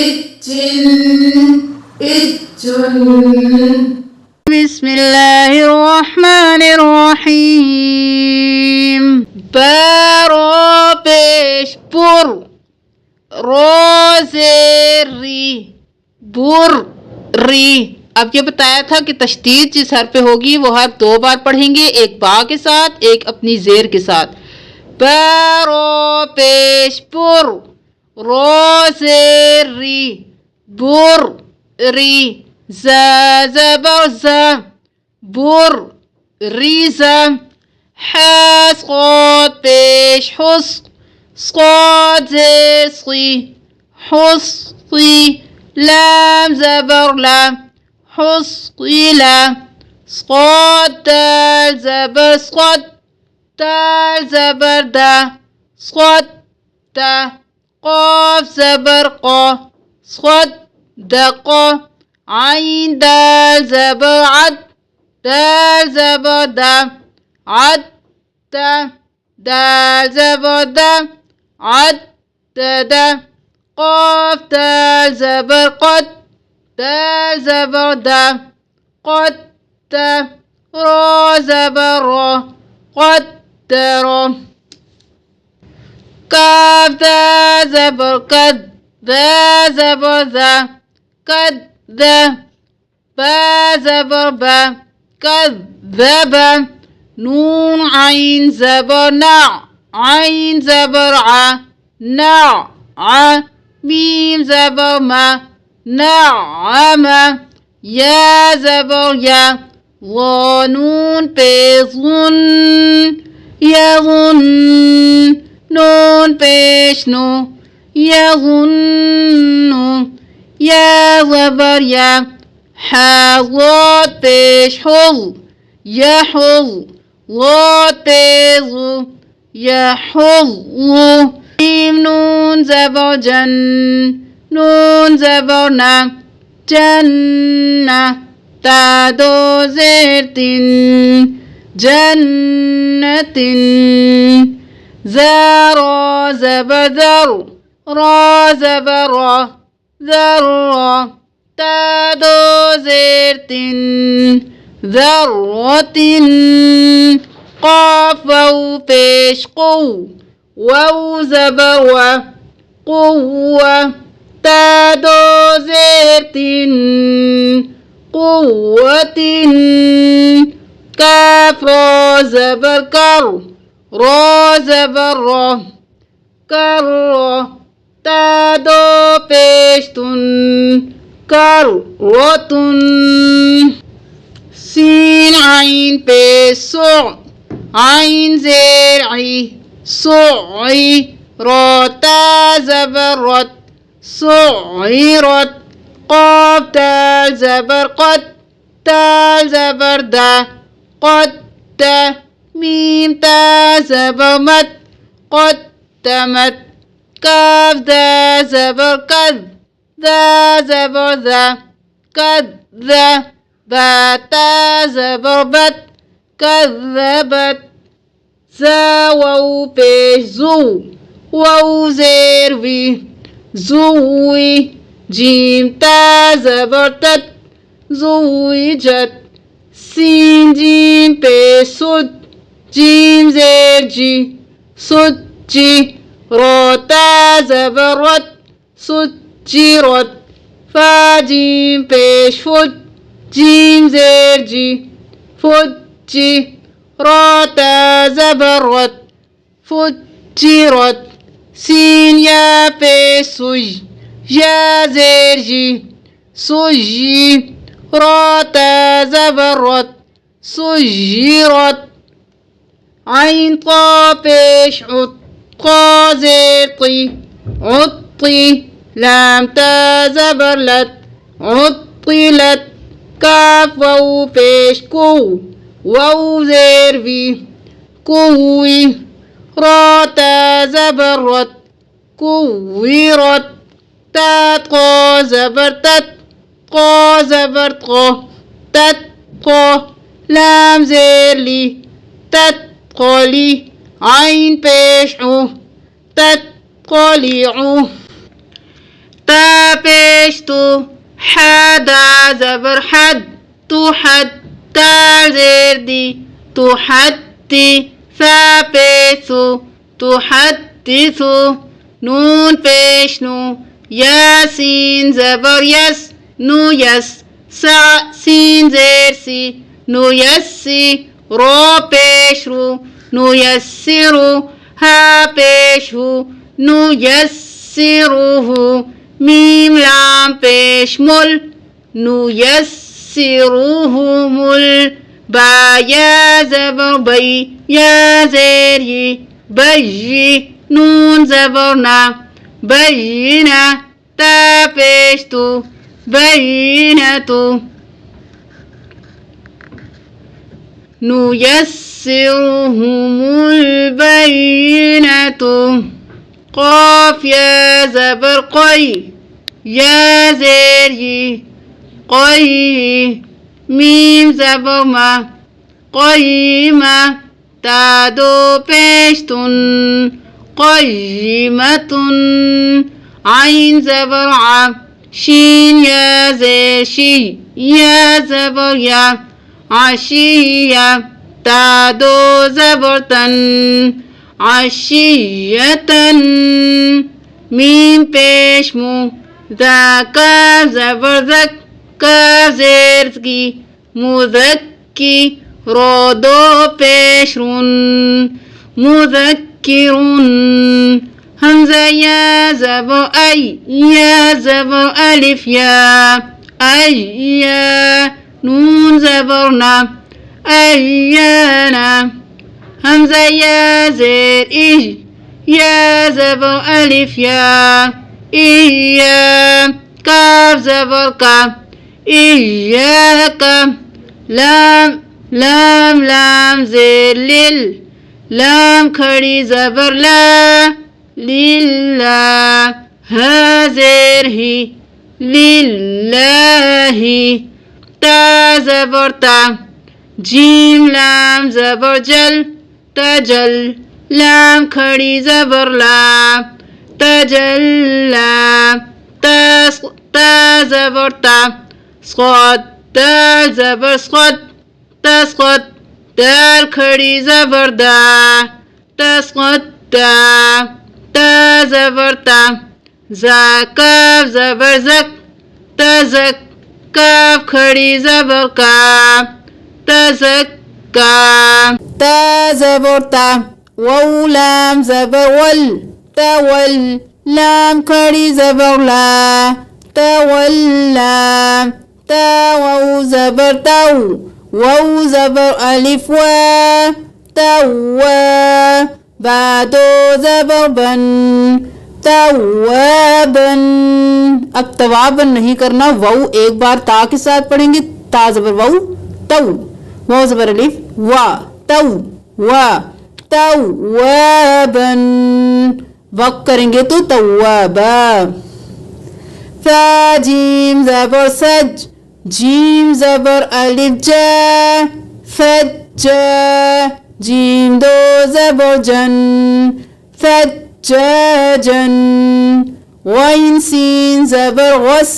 इच्चिन इच्चुन। बिस्मिल्लाहिर्रहमानिर्रहीम। बारो पेश पुर रोज़ेरी बुर री। अब ये बताया था कि तशदीद जिस हर पे होगी वो हर दो बार पढ़ेंगे, एक बा के साथ एक अपनी जेर के साथ। बारो पेश पुर रोज़ेरी बुर री ज़बर ज़ बुर रीज़ हैस क़ोद पेश हुस صاد زير صي حصي لام زبر لا حصي لا صاد دال زبر صاد دال زبر دا صاد دا قاف زبر قا صاد دقا عين دال زبر عد دال زبر دا عد دا دال زبر دا عد دا قاف دال زبر قد دال زبر دا قد دا را زبر را قد را كاف ذا زبر كد ذا زبر ذا كد ذا با زبر با كذب نون عين زبر نع عين زبر ع نع ع ميم زبر ما نعم يا زبر يا ظنون بظن يظن نون بشنو يظن يا زبر يا حظات بشحظ يحظ ضاد بظ يحظ ميم نون زبر جن نون زبر نا جنة تا دو زير جنة زر زبر ذر را زبر را ذر تا دو زير ذرة قاف واو بيش قو واو زبر و قوة تا دو زير قوة كاف را زبر كر را زبر را كر تا دو بيشتن كروة سين عين بسع عين زرعي صعي را تا زبر رد صعيرت قاف دال زبر قد دال زبر دا قد دا ميم تا زبر مد قدمت كاف دا زبر كذ ذا زبر ذا كذ ذا با تا زبر بت كذبت زا واو بيش زو واو زير في زوي جيم تا زبر تت زوجت سين جيم بيش سد جيم زير جي سد جي را تا زبر رد سد جي رد فا جيم بيش فد جيم زير جي فد جي را تا زبر رد فد جي رد سين يا بيش سج يا زير جي سجي را تا زبر رد سجرت عين طا بيش عط قا زير طي عطي لام تا زبر لت عطلت كاف واو بيش كو واو زير في كوي را تا زبر رت كويرت تا قا زبر تت قا زبر قا تت قا لام زير لي تتقلي عين بيشعو تتقليعو تا بيشتو حدا زبر حد تحد تا زير دي تحدي ثا بيثو تحدثو نون بيشنو ياسين زبر يس نو يس سا سين زير سي نو يسي رو بيشرو نو يسرو ها بيشو نو يسروه ميم لام بيشمل نو يسروه مل با يا زبر بي يا زيري بيجي नून ज़बर ना बय्यिना ता पेश तू बय्यिनतु नुयस्सिरुहुमुल बय्यिनतु क़ाफ या ज़बर क़ई या ज़ेर यी क़ई मीम ज़बर मा क़य्यिमा ता दो पेश तुन क़य्यिमतुन आइन ज़बर आ शीन या ज़ेर शी या ज़बर या आशिया ता दो ज़बर तन आशियतन मीम पेश मु ज़का ज़बर ज़क का ज़ेर की मुज़क्की रो दो पेश रुन मुज़क्किरुन हमज़ा या ज़बर आई या ज़बर अलिफ या अय्या नून ज़बर ना अय्याना हमज़ा या ज़ेर इह या ज़बर अलिफ या इया काफ ज़बर का इय्याका लाम लाम लाम ज़ेर लिल लाम खड़ी ज़बर ला लिल्ला हा ज़ेर ही लिल्लाही ता ज़बर ता जीम लाम ज़बर जल तजल लाम खड़ी ज़बर ला तजल्ला ता ज़बर ता स्क़ात ता ज़बर स्क़ात तस्क़त दाल खड़ी ज़बर दा तस्क़ता ता ज़बर ता ज़ा काफ ज़बर ज़क तज़क काफ खड़ी ज़बर का तज़क्का ता ज़बर ता वाउ लाम ज़बर वल तवल लाम खड़ी ज़बर ला तवल्ला ता वाउ ज़बर ताउ वाउ ज़बर अलिफ वा तवा बादो ज़बर बन तवाबन। अब तवाबन नहीं करना, वाउ एक बार ता के साथ पढ़ेंगे, ता ज़बर वाउ तव वाउ ज़बर अलिफ वा तव वा तवाबन वक़्त करेंगे तो तवाबा। फ़ा जीम ज़बर सज जीम ज़बर अलिफ जा फज्जा जीम दो ज़बर जन फज्जाजन वाइन सीन ज़बर गस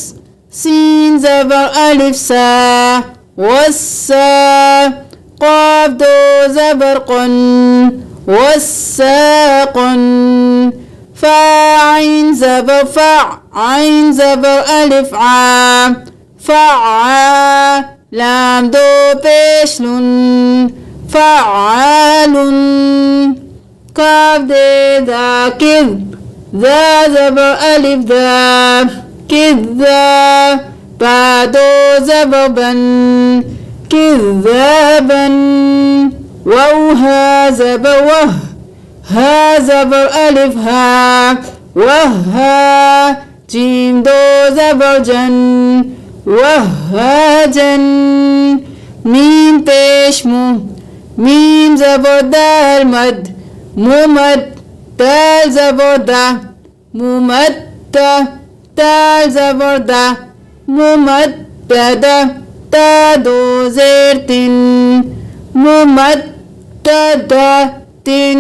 सीन ज़बर अलिफ सा वस्सा क़ाफ दो ज़बर क़न वस्साक़न फ़ा आइन ज़बर फ़ा आइन ज़बर अलिफ आ फ़अ लाम दो पेश नुन फ़अलुन काफ दे दा किद ज़ा ज़बर अलिफ दा किद्दा बा दो ज़बर बन किज़्ज़ाबन वाउ हा ज़बर वह हा ज़बर अलिफ हा वहा जीम दो ज़बर जन वहाजन मीम पेश मु मीम ज़बर दाल मद मुमद दाल ज़बर दा मुमद्दा दाल ज़बर दा मुमद्दा ता दो ज़ेर तिन मुमद्दा तिन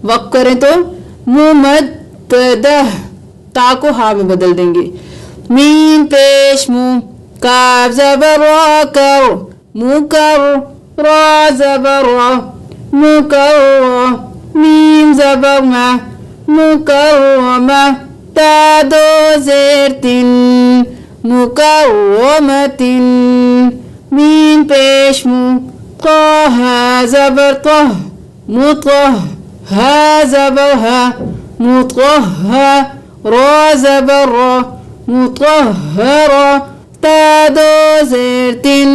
वक़्त करें तो मुमद्दा ता को हा में बदल देंगे। मीम पेश मु काफ ज़बर रा कर मुकर रा ज़बर रा मुकर मीम ज़बर मा मुकर्रमा ता दो ज़ेर तिन मुकर्रमतिन मीम पेश मु क़हा ज़बर क़ह मुतह हा ज़बर हा मुतह रा ज़बर रा मुतहरा ता दो ज़ेर तिन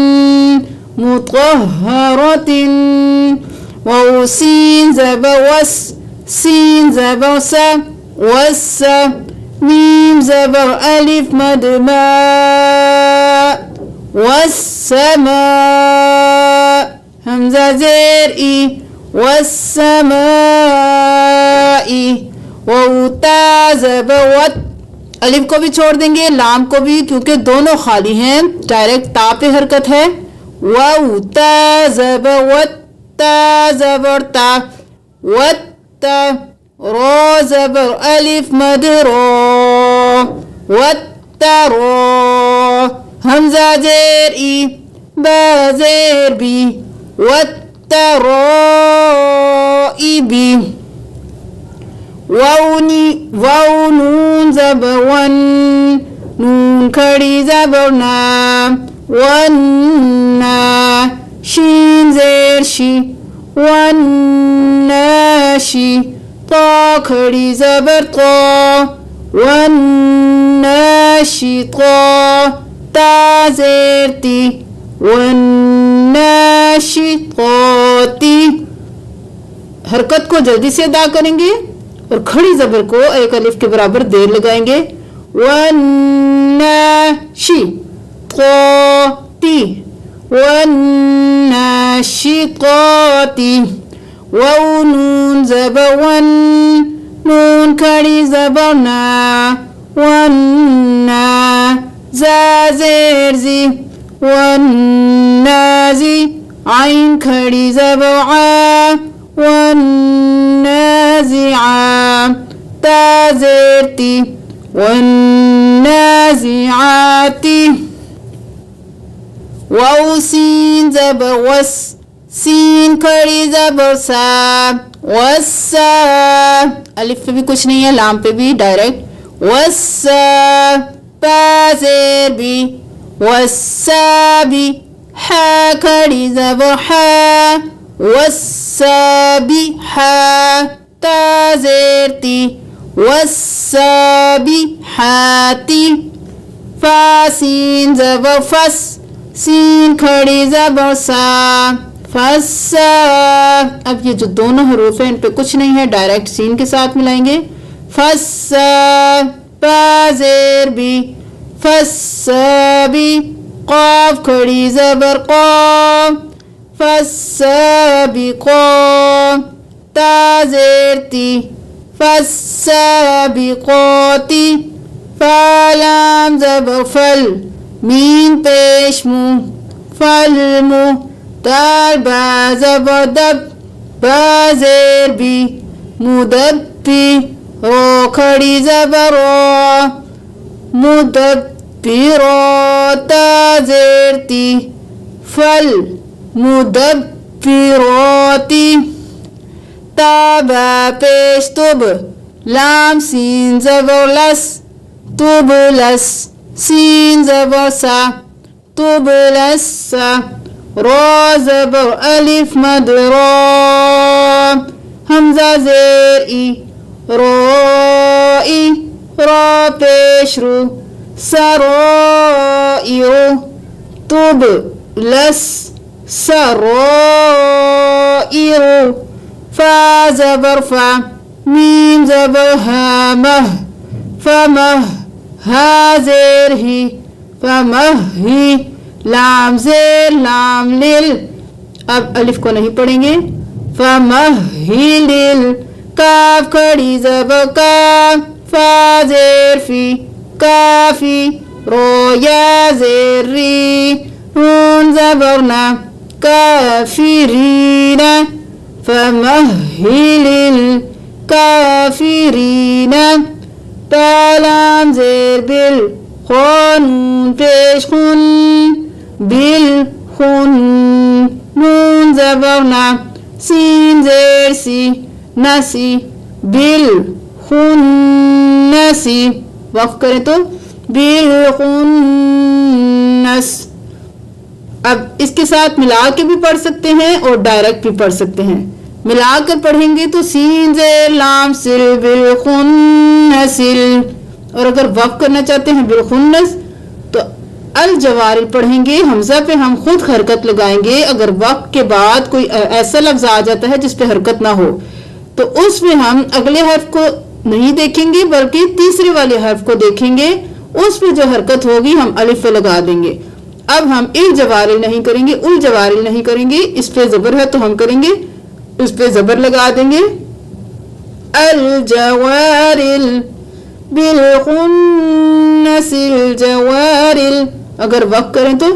मुतहरतिन वाउ सीन ज़बर वस सीन ज़बर सा वस्सा, मीम ज़बर अलिफ मद मा वस्समा, हमज़ा ज़ेर ई वस्समाई, वाउ ता ज़बर वत, अलिफ को भी छोड़ देंगे, लाम को भी, क्योंकि दोनों खाली हैं, डायरेक्ट ता पे हरकत है। वाउ ता ज़बर वत, ता ज़बर ता वत्ता, रो ज़बर अलिफ मद रो वत्ता रो, हमज़ा ज़ेर ई बा ज़ेर बी वत्ता रो ई बी, वाउ नून ज़बर वन, नून खड़ी ज़बर ना वन्ना, शीन ज़ेर शी वन्नाशी, तो खड़ी ज़बर तो वन्नाशी तो, ता ज़ेर ती वन्नाशी तोती। हरकत को जल्दी से अदा करेंगे और खड़ी ज़बर को एक अलिफ के बराबर देर लगाएंगे। वन्नाशी तोती वन्नाशिताती, वाउ नून ज़बर वन, नून खड़ी ज़बर ना वन्ना, ज़ा ज़ेर ज़ी वन्नाज़ी, आइन खड़ी ज़बर आ वन्नाज़िआ, ता ज़ेर ती वन्नाज़िआती, वाउ सीन ज़बर वस, सीन खड़ी ज़बर सा वस्सा, अलिफ पे भी कुछ नहीं है, लाम पे भी डायरेक्ट वस्सा, पा ज़ेर बी वस्सा बी, हा खड़ी ज़बर हा वस्सा बी हा, ता ज़ेर ती वस्सा बी हाती, फा सीन ज़बर फस, सीन खड़ी ज़बर सा फस्सा। अब ये जो दोनों हरूफ हैं इन पे कुछ नहीं है, डायरेक्ट सीन के साथ मिलाएंगे। फस्सा, पा ज़ेर बी फस्सा बी, क़ाफ खड़ी ज़बर क़ा फस्सा बी क़ा, ता ज़ेर ती फस्सा बी क़ाती, फा लाम ज़बर फल, मीम पेश मुँह फल मुँह, दाल बा ज़बर दब, बा ज़ेर बी मुदब्बी, रो खड़ी ज़बर रो मुदब्बी रो, ता ज़ेर ती फल मुदब्बी रोती, ता बा पेश तुब, लाम सीन ज़बर लस तुबलस, सीन ज़बर सा तुबलस्सा, रो ज़बर अलिफ मद रो, हमज़ा ज़ेर ई रो ई, रो पेश रू सरो ई रो, तुब लस सरो ई रो, फा ज़बर फा, मीम ज़बर हा मह, फमह, हा ज़ेर ही फमह ही, लाम ज़ेर लाम लिल, अब अलिफ को नहीं पढ़ेंगे। फमहिलिल, काफ खड़ी ज़बर का, फा ज़ेर फी काफी, रो या ज़ेर री, नून ज़बर ना काफिरीना, फमहिलिल काफिरीना, ता लाम ज़ेर बिल, खून पेश खून बिल खून, नून ज़बर ना, सीन ज़ेर सी नसी, बिल खून नसी, वक़्फ़ करें तो बिल खून नस। अब इसके साथ मिला के भी पढ़ सकते हैं और डायरेक्ट भी पढ़ सकते हैं। मिलाकर पढ़ेंगे तो सीन ज़ेर लाम सिल बिल खून नसिल, और अगर वक़्फ़ करना चाहते हैं बिल खून नस तो अल जवारिल पढ़ेंगे, हमज़ा पे हम खुद हरकत लगाएंगे। अगर वक़्फ़ के बाद कोई ऐसा लफ्ज़ आ जाता है जिस पे हरकत ना हो, तो उसमें हम अगले हर्फ को नहीं देखेंगे बल्कि तीसरे वाले हर्फ को देखेंगे। उस पे जो हरकत होगी हम अलिफ लगा देंगे। अब हम इल जवारिल नहीं करेंगे, उल जवारिल नहीं करेंगे। इस पे जबर है तो हम करेंगे, उस पे जबर लगा देंगे। अल जवारिल बिल खुन्नसिल जवारिल। अगर वक्त करें तो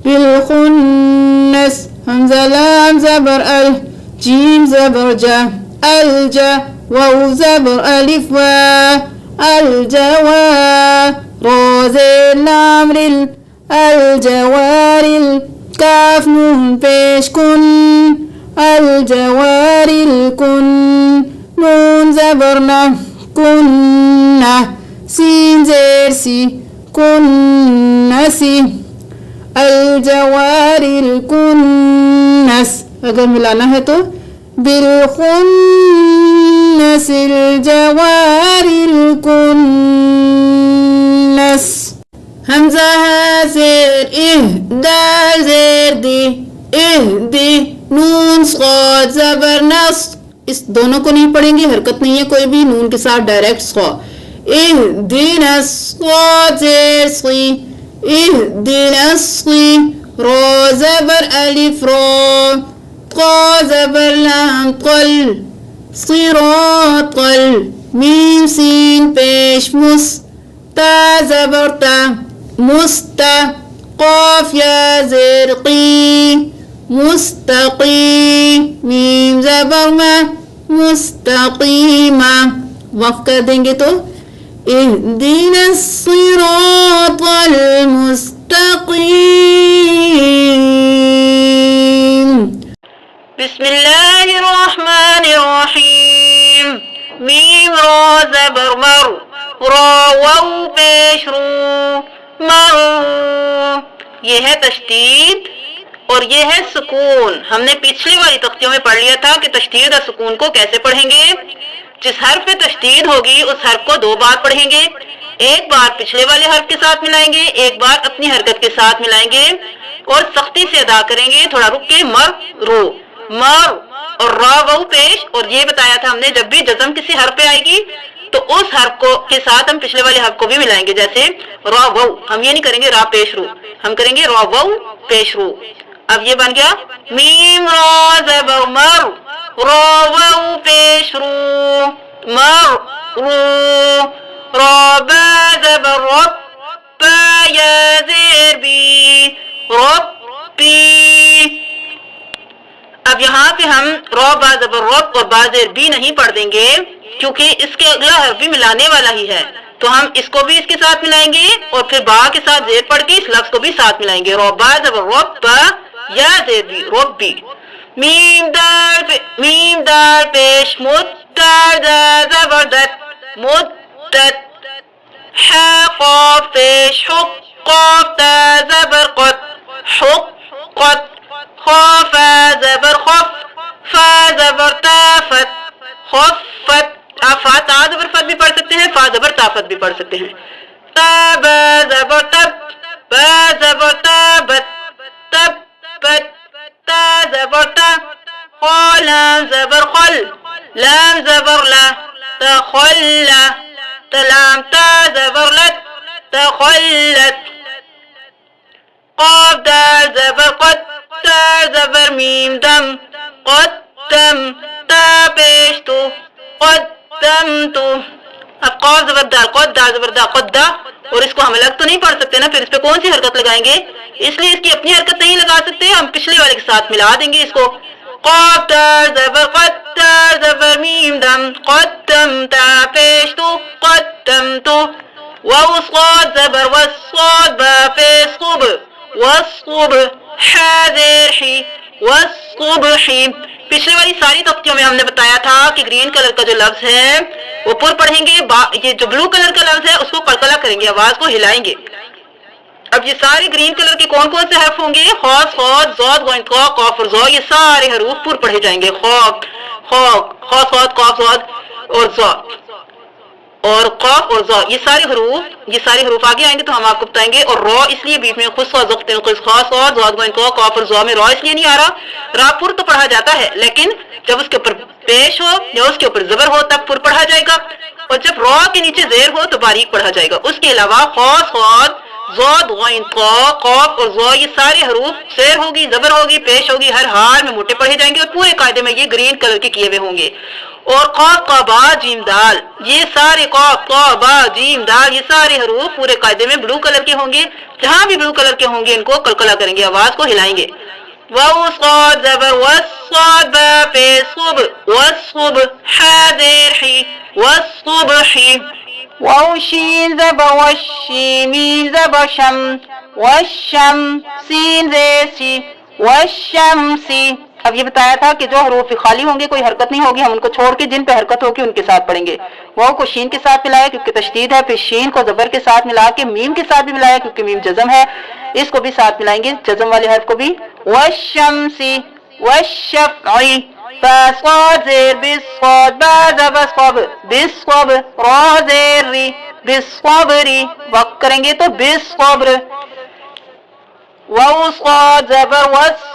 बिल खुन्नस, हमजा लाम जबर अल, जीम जबर जा, अल जा, वाव जबर अलिफ वा, अल जवा, रा ज़ेर लाम रिल, अल जवारिल, काफ नून पेश कुन, अल जवारिल कुन, नून जबर ना, कुन्ना, सीन ज़ेर सी, कुन्नसी, अल जवारिल कुन्नस। अगर मिलाना है तो बिल खुन्नसिल जवारिल कुन्नस। हमजा हा ज़ेर इह, दाल ज़ेर दी, इह दी, नून ज़ाद ज़बर नस। इस दोनों को नहीं पढ़ेंगे, हरकत नहीं है कोई भी, नून के साथ डायरेक्ट ज़ा। इह दीनस ज़ाद ज़ेर सी, इह दीनस सी, रा ज़बर अलिफ रा, क़ा ज़बर लाम क़ल, सिरातल, मीम सीन पेश मुस, ता ज़बर ता, मुस्ता, क़ाफ या ज़ेर क़ी, मुस्तक़ी, मीम ज़बर मा, मुस्तक़ीमा। वक़्फ़ कर देंगे तो इहदिनस सिरातल मुस्तक़ीम। बिस्मिल्लाहिर्रहमानिर्रहीम। मीम रा ज़बर मर, रा वाव पेश रू, मरू। ये है तशदीद और ये है सुकून। हमने पिछली वाली तख्तियों में पढ़ लिया था कि तशदीद और सुकून को कैसे पढ़ेंगे। जिस हर्फ पे तशदीद होगी उस हर्फ को दो बार पढ़ेंगे, एक बार पिछले वाले हर्फ के साथ मिलाएंगे, एक बार अपनी हरकत के साथ मिलाएंगे और सख्ती से अदा करेंगे। थोड़ा रुक के मर रो, मर और रा वाव पेश। और ये बताया था हमने जब भी जज़म किसी हर्फ पे आएगी तो उस हर्फ को के साथ हम पिछले वाले हर्फ को भी मिलाएंगे। जैसे रा वाव, हम ये नहीं करेंगे रा पेश रू, हम करेंगे रा वाव पेश रू। अब ये बन गया मीम रा ज़बर मर, रा वाव पेश रू, मर रू, रा बा ज़बर रब, बा या ज़ेर बी, रब्बी। अब यहाँ पे हम रा बा ज़बर रब और बा ज़ेर बी नहीं पढ़ देंगे क्योंकि इसके अगला हर्फ भी मिलाने वाला ही है। तो हम इसको भी इसके साथ मिलाएंगे और फिर बा के साथ ज़ेर पढ़ के इस लफ्ज को भी साथ मिलाएंगे। रा बा ज़बर रब, बा या ज़ेर बी, रब्बी। मीम दाल पेश मुद, दाल ज़बर दत, मुद्दत। हा क़ाफ पेश हुक, क़ाफ ता ज़बर क़त, हुक्क़त। खा फा ज़बर ख़फ, फा ज़बर ता फत, ख़फ़त। आप फा ता ज़बर फत भी पढ़ सकते हैं, फा ज़बर ता फत भी पढ़ सकते हैं। ता बा ज़बर तब, बा ज़बर ताबत, तब्बत। ता ज़बर ता, ख़ा लाम ज़बर ख़ल, लाम ज़बर ला, तख़ल्ला। तलाम ता ज़बर लत, तख़ल्लत। क़ाफ दाल ज़बर क़द, ता ज़बर मीम दम, क़द्दम। ता पेश तु, क़द्दमतु। अब क़ाफ ज़बर दाल क़द, दाल ज़बर दा, क़द्दा। और इसको हम अलग तो नहीं पढ़ सकते ना, फिर इस पे कौन सी हरकत लगाएंगे, इसलिए इसकी अपनी हरकत नहीं लगा सकते, हम पिछले वाले के साथ मिला देंगे इसको। क़ाफ दाल ज़बर क़द, ता ज़बर मीम दम, क़द्दम। ता पेश तु, क़द्दमतु। वाव क़ाद ज़बर वस्क़ाद, बा पेश क़ुब, वस्क़ुब। हा ज़ेर ही, वस्क़ुबही। पिछले वाली सारी तख्तियों में हमने बताया था कि ग्रीन कलर का जो लफ्ज है वो पुर पढ़ेंगे, ये जो ब्लू कलर का लफ्ज है उसको कलकला करेंगे, आवाज को हिलाएंगे। अब ये सारे ग्रीन कलर के कौन कौन से हर्फ होंगे, खौफ, खौद, ज़ौद, गोइंद, कॉफ और ज़ौ, ये सारे हरूफ पुर पढ़े जाएंगे। खौफ, खौफ, खौफ, खौद, कॉफ, ज़ौद और ज़ौ और कॉफ और ज़ौ, ये सारे हरूफ आगे आएंगे तो हम आपको बताएंगे। और रॉ इसलिए बीच में खुश और ज़ख्त खास और ज़ौद, गोइंद, कॉफ और ज़ौ में रॉ इसलिए नहीं आ रहा। रा पुर तो पढ़ा जाता है लेकिन जब उसके ऊपर पेश हो या उसके ऊपर जबर हो तब पुर पढ़ा जाएगा, और जब रॉ के नीचे जेर हो तो बारीक पढ़ा जाएगा। उसके अलावा खौस खौद ज़ोद ग़ैन क़ाफ और ज़ो ये सारे हरूफ शेर होगी, जबर होगी, पेश होगी, हर हाल में मोटे पढ़े जाएंगे और पूरे कायदे में ये ग्रीन कलर के किए हुए होंगे। और क़ाफ क़ा बा जीम दाल ये सारे क़ाफ क़ा बा जीम दाल ये सारे हरूफ पूरे कायदे में ब्लू कलर के होंगे। जहां भी ब्लू कलर के होंगे इनको कलकला करेंगे, आवाज को हिलाएंगे। वाउ साद जबर वस्साद बा पेश सुब वस्सुब हा ज़ेर ही वस्सुबही। वाउ शीन ज़बर वश्शी मीम ज़बर शम वश्शम सीन ज़ेर सी वश्शमसी। अब ये बताया था कि जो हरूफ खाली होंगे कोई हरकत नहीं होगी, हम उनको छोड़ के जिन पे हरकत होगी उनके साथ पढ़ेंगे। वाउ को शीन के साथ मिलाया क्योंकि तशदीद है, फिर शीन को जबर के साथ मिला के मीम के साथ भी मिलाया क्योंकि मीम जज़म है, इसको भी साथ मिलाएंगे जज़म वाले हर्फ को भी। वश्शमसी वश्शफ़ई फ़ाद ज़ेर बिस्साद बा ज़बर क़ब बिस्क़ब रा ज़ेर री बिस्क़बरी। वक्त करेंगे तो बिस्क़ब्र। वाउ साद ज़बर वस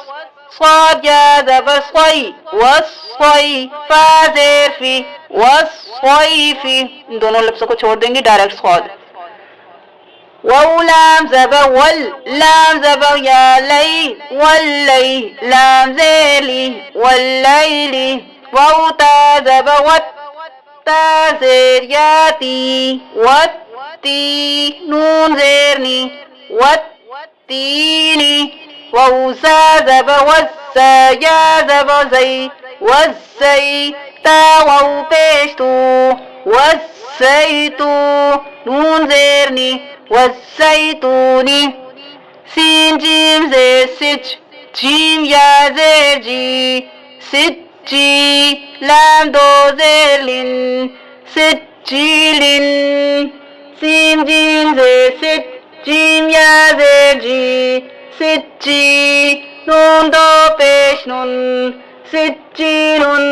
साद या ज़बर सई वस्सई फ़ा ज़ेर फ़ी वस्सईफ़ी। इन दोनों लफ्ज़ों को छोड़ देंगे, डायरेक्ट साद। वाउ लाम ज़बर वल लाम ज़बर या लई वल्लई लाम ज़ेर ली वल्लैली। वाउ ता ज़बर वत ता ज़ेर याती वत्ती नून ज़ेर नी वत्तीनी। वाउ ज़ा ज़बर वज़्ज़ा या ज़बर ज़ई वज़्ज़ई ता वाउ पेश तू वज़्ज़ैतू नून ज़ेर नी वज़्ज़ैतूनी। सीन जीम ज़ेर सिच जीम या ज़ेर जी सिज्जी लाम दो ज़ेर लिन सिज्जीलिन। सीन जीम ज़ेर सिच जीम या ज़ेर जी सिज्जी नून दो पेश नून सिज्जीनुन।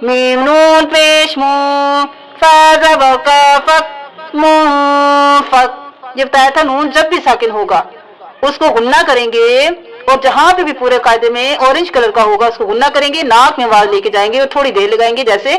मीम नून पेश मू फा ज़बर का फक मुंफक। ये बताया था नून जब भी साकिन होगा उसको गुन्ना करेंगे, और जहां पे भी पूरे कायदे में ऑरेंज कलर का होगा उसको गुन्ना करेंगे, नाक में आवाज लेके जाएंगे और थोड़ी देर लगाएंगे जैसे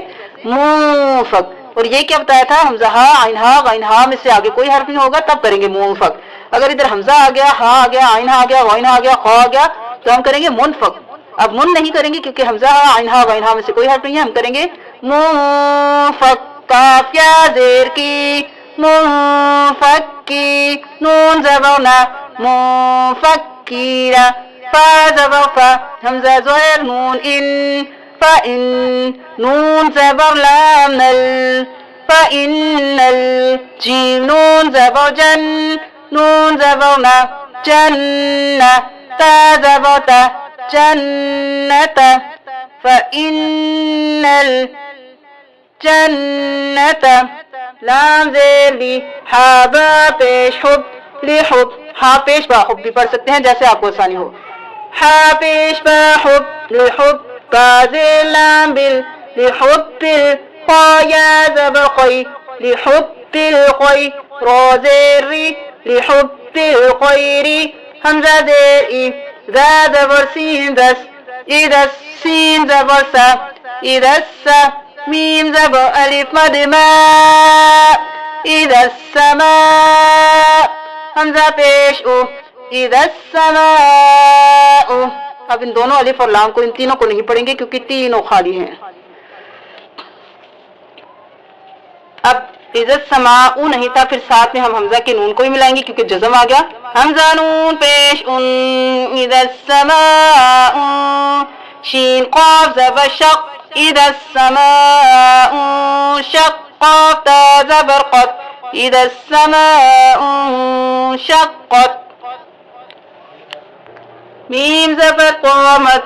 मुंफक। और ये क्या बताया था, हमजा हा आइन हा गाइन हा में से आगे कोई हर्फ नहीं होगा तब करेंगे मुंफक। अगर इधर हमजा आ गया, हा आ गया, आइन हा आ गया, गाइन हा आ गया, खा आ गया तो हम करेंगे मुनफक। अब मुन नहीं करेंगे क्योंकि हमजा हा आइन हा गाइन हा में से कोई हर्फ नहीं है, हम करेंगे मुंफक। काफ या ज़ेर की मुंफक्की नून ज़बर ना मुंफक्कीरा फा ज़बर फा हमजा ज़ोर नून इन फा इन नून ज़बर लाम नल फा इन्नल। जीम नून ज़बर जन नून ज़बर ना जन्ना ता ज़बर ता जन्नता फा इन्नल जन्नत। लाम ज़ेर ली हा बा पेश हुब ली हुब हा पेश बा हुब भी पढ़ सकते हैं जैसे आपको आसानी हो। हा पेश बा हुब ली हुब बा ज़ेर लाम बिल ली हुब बिल ख़ा या ज़बर ख़ई ली हुब बिल ख़ई रा ज़ेर री ली हुब बिल ख़ैरी। हमजा ज़ेर ई ज़ा ज़बर सीन दस इदस सीन ज़बर सा इदस्सा। मीम ज़बर अलिफ मद मा इदस्समा हमजा पेश उ इदस्समा। अब इन दोनों अलिफ और लाम को, इन तीनों को नहीं पढ़ेंगे क्योंकि तीनों खाली हैं। अब इदस्समा उ नहीं था, फिर साथ में हम हमजा के नून को भी मिलाएंगे क्योंकि जज़म आ गया। हमजा नून पेश उन इदस्समा शीन क़ाफ ज़बर शक़ इदस्समा शक़्क़त ता ज़बर क़त इदस्समा शक़्क़त। मीम ज़बर क़ामत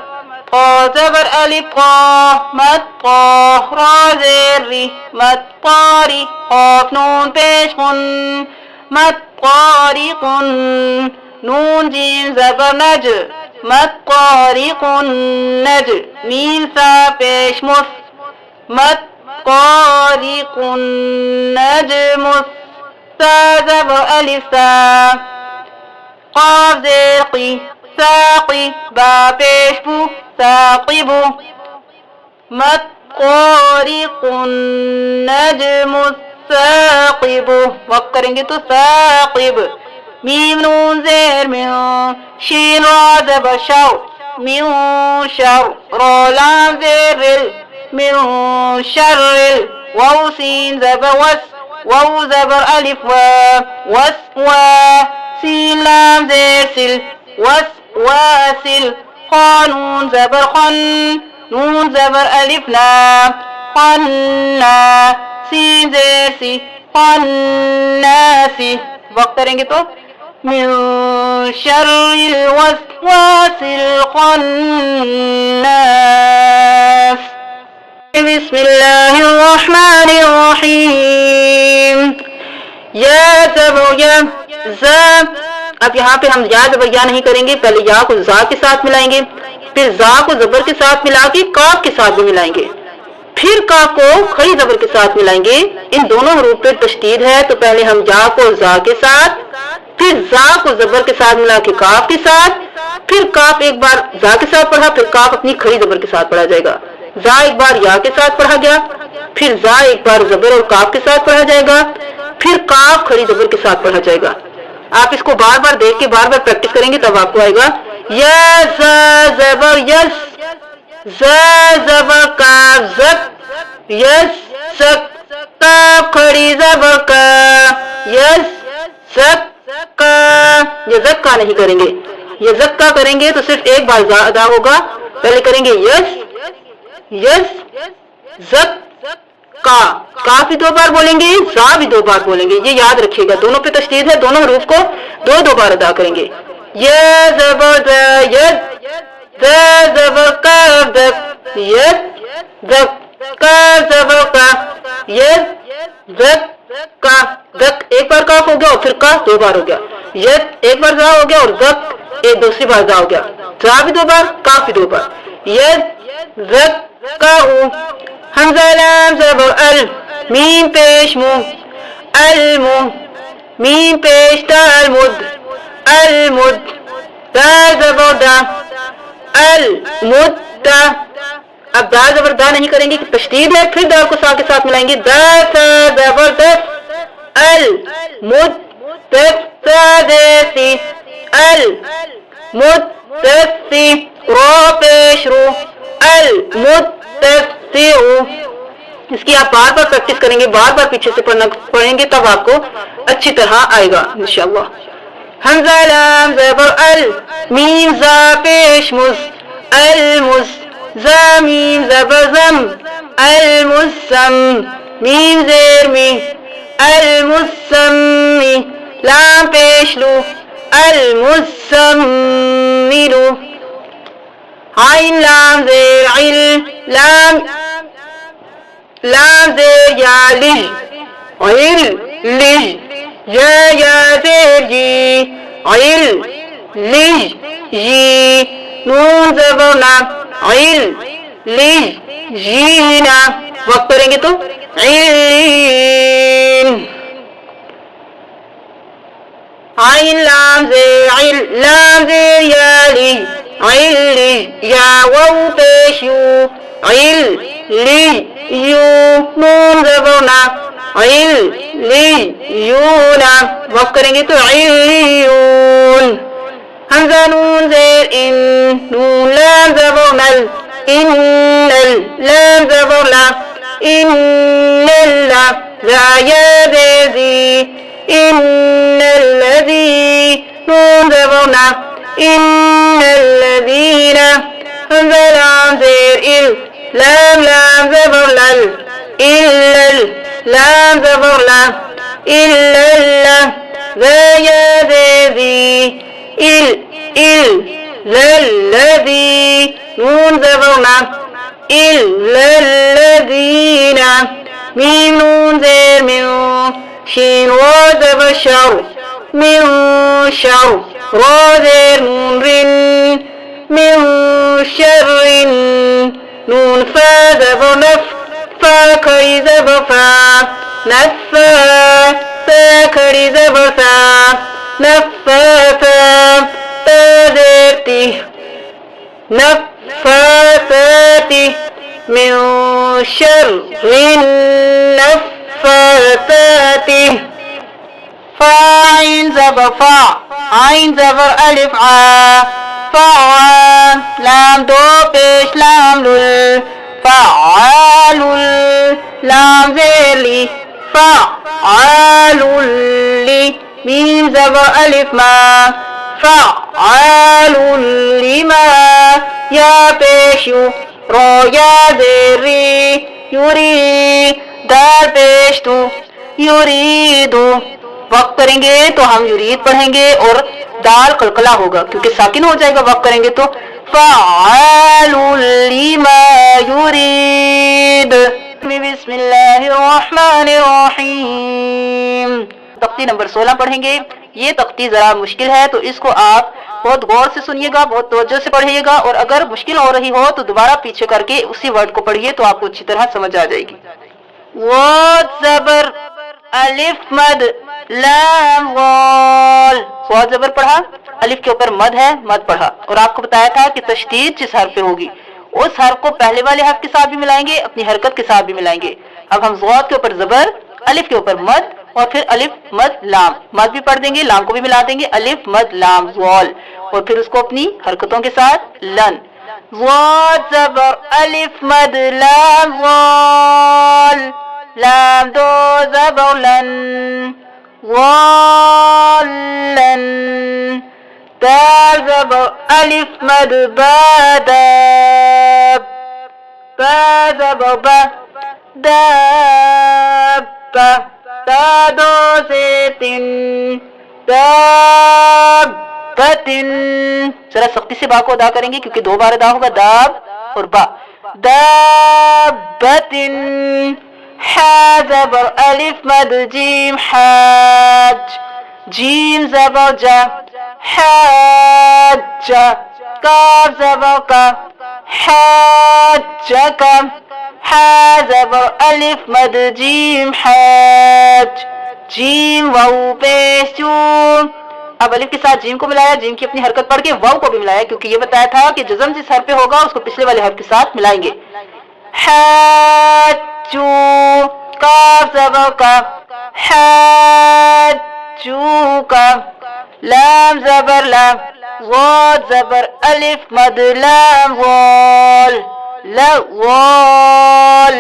क़ा ज़बर अलिफ क़ा मत क़ा रा ज़ेर री मत क़ारी क़ाफ नून पेश क़ुन मत क़ारिक़ुन। नून जीम ज़बर नज मत क़ारिक़ुन नज। मीम सा पेश मुस मत क़ारिक़ुन नजमुस सा ज़बर अलिफ सा क़ाफ ज़ेर क़ी साक़ी बा पेश बू साक़िबू। मत्तारिकुन नजमु साकिब, वक्त करेंगे तो साकिब। मीम नून ज़ेर मिन, शीन रा ज़बर शौ, मिन शर, रा लाम ज़ेर रिल, मिन शर्रिल, वाव सीन ज़बर वस, वाव ज़बर अलिफ वा, वस वा, सीन लाम ज़ेर सिल, वस वासिल। खा नून ज़बर खन, नून ज़बर अलिफ ना, खन्ना, सीन ज़ेर सी, खन्नासी। वक्त करेंगे तो मिन शर्रिल वसवासिल खन्नास। बिस्मिल्लाहिर्रहमानिर्रहीम। या ज़बर या, ज़ा। अब यहाँ पे हम या ज़बर या नहीं करेंगे, पहले या को ज़ा के साथ मिलाएंगे, फिर ज़ा को ज़बर के साथ मिला के काफ के साथ भी मिलाएंगे, फिर काफ को खड़ी ज़बर के साथ मिलाएंगे। इन दोनों हरूफ पे तशदीद है, तो पहले हम या को ज़ा के साथ, फिर ज़ा को ज़बर के साथ मिला के काफ के साथ, फिर काफ एक बार ज़ा के साथ पढ़ा, फिर काफ अपनी खड़ी ज़बर के साथ पढ़ा जाएगा। ज़ा एक बार या के साथ पढ़ा गया, फिर ज़ा एक बार ज़बर और काफ के साथ पढ़ा जाएगा, फिर काफ खड़ी ज़बर के साथ पढ़ा जाएगा। आप इसको बार बार देख के बार बार प्रैक्टिस करेंगे तब आपको आएगा। या ज़बर यस, ज़ा ज़बर काफ ज़क, यस सक, काफ खड़ी ज़बर का, यस सक का। ये ज़क्का नहीं करेंगे, ये ज़क्का करेंगे तो सिर्फ एक बार ज़ा अदा होगा। पहले करेंगे यस यस ज़क का, काफ भी दो बार बोलेंगे, ज़ा भी दो बार बोलेंगे, ये याद रखिएगा। दोनों पे तशदीद है, दोनों हरूफ को दो दो बार अदा करेंगे। ये ज़बर यद, ज़ा ज़बर काफ ज़क, यद ज़क, का ज़बर का, यद ज़क का। ज़क एक बार काफ हो गया और फिर का दो बार हो गया, यद एक बार ज़ा हो गया और ज़क एक दूसरी बार ज़ा हो गया, ज़ा भी दो बार, काफ भी दो बार। यद ज़क का हूँ। हमज़ा लाम ज़बर अल, मीम पेश मुँह, अल मुँह, मीम पेश ता अल मुद, अल मुद, दा ज़बर दा, अल मुद्दा। अब दा ज़बर दा नहीं करेंगे कि तशदीद है, फिर दा को सा के साथ मिलाएंगे। दा सा ज़बरदस्त, अल मुद्दस्सी, अल मुद्दस्सी। रो पेश रू, अल मुद्दस्सिरु। इसकी आप बार बार प्रैक्टिस करेंगे, बार बार पीछे से पढ़ेंगे तब आपको अच्छी तरह आएगा इंशाअल्लाह। हमज़ा लाम ज़बर अल, मीम ज़ा पेश मुज़, अल मुज़, ज़ा मीम ज़बर ज़म, अल मुज़्ज़म, मीम ज़ेर मी, अल मुज़्ज़म्मी, लाम पेश लू, अल मुज़्ज़म्मिलु। आइन लाम ज़ेर इल, लाम ज़ेर या लिज, इल लिज, या ज़ेर जी, इल लिज जी, नून ज़बर ना, इल लिज जीना। वक्त करेंगे तो इल, आइन लाम ज़ेर इल, लाम ज़ेर या लिज, इल लिज, या वाव पेश यू, इल लिज यू, नून ज़बर ना, इल लिज यूना। वक्त करेंगे तो इल्लियून। हमज़ा नून ज़ेर इन, नून लाम ज़बर नल, इन्नल, लाम ज़बर ला, इन्नल्ला, ज़ा या ज़ेर ज़ी, इन्नल्लज़ी, नून ज़बर ना, इन्नल्लज़ीना। हमज़ा लाम ज़ेर इल, लाम ज़बर लल, इल्लल, लाम ज़बर ला, इल्लल्ला, ज़ा या ज़ेर ज़ी, इल लल्लज़ी, नून ज़बर ना, इल्लल्लज़ीना। मीम नून ज़ेर मिन, शीन वा ज़बर शर, मिन शर, रा ज़ेर नून रिन, मिन शर्रिन, नून फा ज़बर नफ, फा खड़ी ज़बर फा, नफ़ा, ता खड़ी ज़बर सा, नफ़ासा, ता ज़ेर ती, नफ़ासाती, मिन शर्रिन नफ़्फ़ासाति फ़ाइन ज़बर फ़ा आइन ज़बर अलिफ आ फ़अल लाम दो पेश लाम लुल फ़अलुल लाम ज़ेर ली फ़अलुल ली मीम ज़बर अलिफ मा फ़अलुल लिमा या पेश यू रो या ज़ेर री यूरी दाल पेश तू यूरीदु वक्त करेंगे तो हम युरीद पढ़ेंगे और दाल कलकला होगा क्योंकि साकिन हो जाएगा। वक्त करेंगे तो फ़अलुल लिमा युरीद। बिस्मिल्लाहिर्रहमानिर्रहीम। तख्ती नंबर 16 पढ़ेंगे। ये तख्ती जरा मुश्किल है तो इसको आप बहुत गौर से सुनिएगा, बहुत तवज्जो से पढ़िएगा और अगर मुश्किल हो रही हो तो दोबारा पीछे करके उसी वर्ड को पढ़िए तो आपको अच्छी तरह समझ आ जाएगी। वो ज़बर अलिफ मद लाम वाल स्वाद जबर पढ़ा, अलिफ के ऊपर मद है, मद पढ़ा और आपको बताया था कि तशदीद जिस हर्फ पे होगी उस हर्फ को पहले वाले हर्फ के साथ भी मिलाएंगे, अपनी हरकत के साथ भी मिलाएंगे। अब हम ज़ाद के ऊपर जबर, अलिफ के ऊपर मद और फिर अलिफ मद लाम, मद भी पढ़ देंगे, लाम को भी मिला देंगे, अलिफ मद लाम वाल और फिर उसको अपनी हरकतों के साथ लन ज़ाद जबर अलिफ मद लाम वाल लाम दो ज़बर लन वालन दाल ज़बर अलिफ मद बादाब बा ज़बर बा दाब्बा ता दो से तीन दाब्बतिन। जरा सख्ती से बा को अदा करेंगे क्योंकि 2 बार अदा होगा दाब और बा दाब्बतिन। हा ज़बर अलिफ मद जीम हाज जीम ज़बर जा हाज्जा काफ ज़बर का हाज्जका हा ज़बर अलिफ मद जीम हाज जीम वाऊ पेश जूम। अब अलिफ के साथ जीम को मिलाया, जीम की अपनी हरकत पढ़ के वाऊ को भी मिलाया क्योंकि ये बताया था कि जज़म जिस हर्फ पे होगा उसको पिछले वाले हर्फ के साथ मिलाएंगे। हाजू काफ ज़बर का हाजू का लाम ज़बर लाम वाद ज़बर अलिफ मद लाम वाल लवाल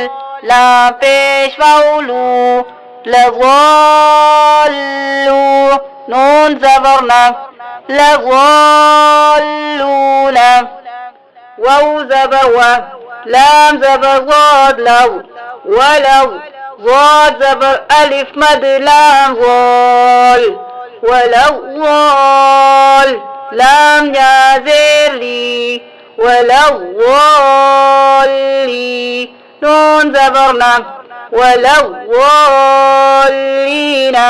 लाम पेश वाउलू लवालू नून ज़बर ना लवालूना वाउ ज़बर वा लाम ज़बर वाद लव वलव वाद ज़बर अलिफ मद लाम वाल वलवाल लाम या ज़ेर ली वलवाली नून ज़बर ना वलवालीना।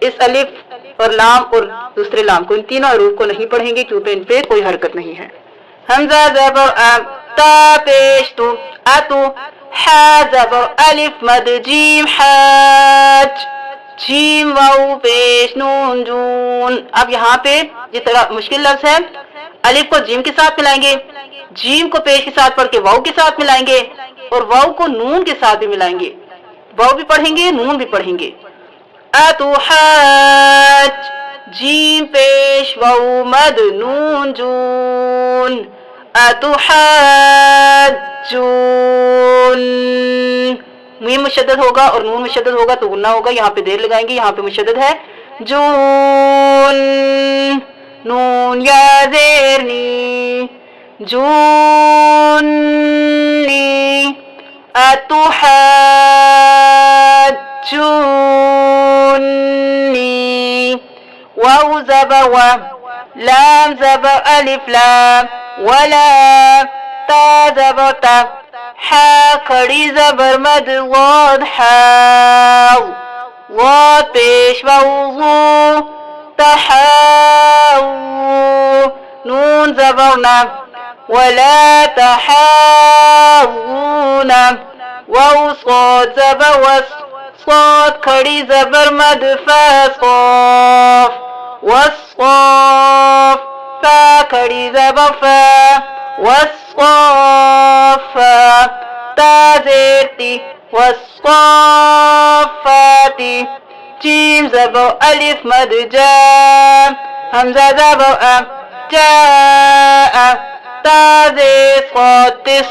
इस अलिफ और लाम और दूसरे लाम को, इन तीनों हरूफ को नहीं पढ़ेंगे क्योंकि इन पे कोई हरकत नहीं है। हमजा ज़बर आ ता पेश तू आतू हा ज़बर अलिफ मद जीम हाज जीम वाऊ पेश नून जून। अब यहाँ पे ये थोड़ा मुश्किल लफ्ज़ है, अलिफ को जीम के साथ मिलाएंगे, जीम को पेश के साथ पढ़ के वाऊ के साथ मिलाएंगे और वाऊ को नून के साथ भी मिलाएंगे। वाऊ भी पढ़ेंगे, नून भी पढ़ेंगे। अतुहाज जीम पेश वाऊ मद नून जून अतुहाजून। मीम मुशद्दद होगा और नून मुशद्दद होगा तो गुन्ना होगा, यहाँ पे देर लगाएंगे, यहाँ पे मुशद्दद है जून नून या ज़ेर नी जूनी अतुहाजूनी वाउ ज़बर वा लाम ज़बर अलिफ लाम वला ता ज़बर ता हा खड़ी ज़बर मद वाद हाव वाद पेश वाउ तहाऊ नून ज़बर ना वला तहाऊना वाउ स्वाद ज़बर वस स्वाद खड़ी ज़बर मद फ़ाफ़ वस्फ़ाफ़ फा खड़ी ज़बर फ़ा والصافات تا زير تي والصافات جيم زبر ألف مد جام همزة زبر أم جاء تا زير صاد تس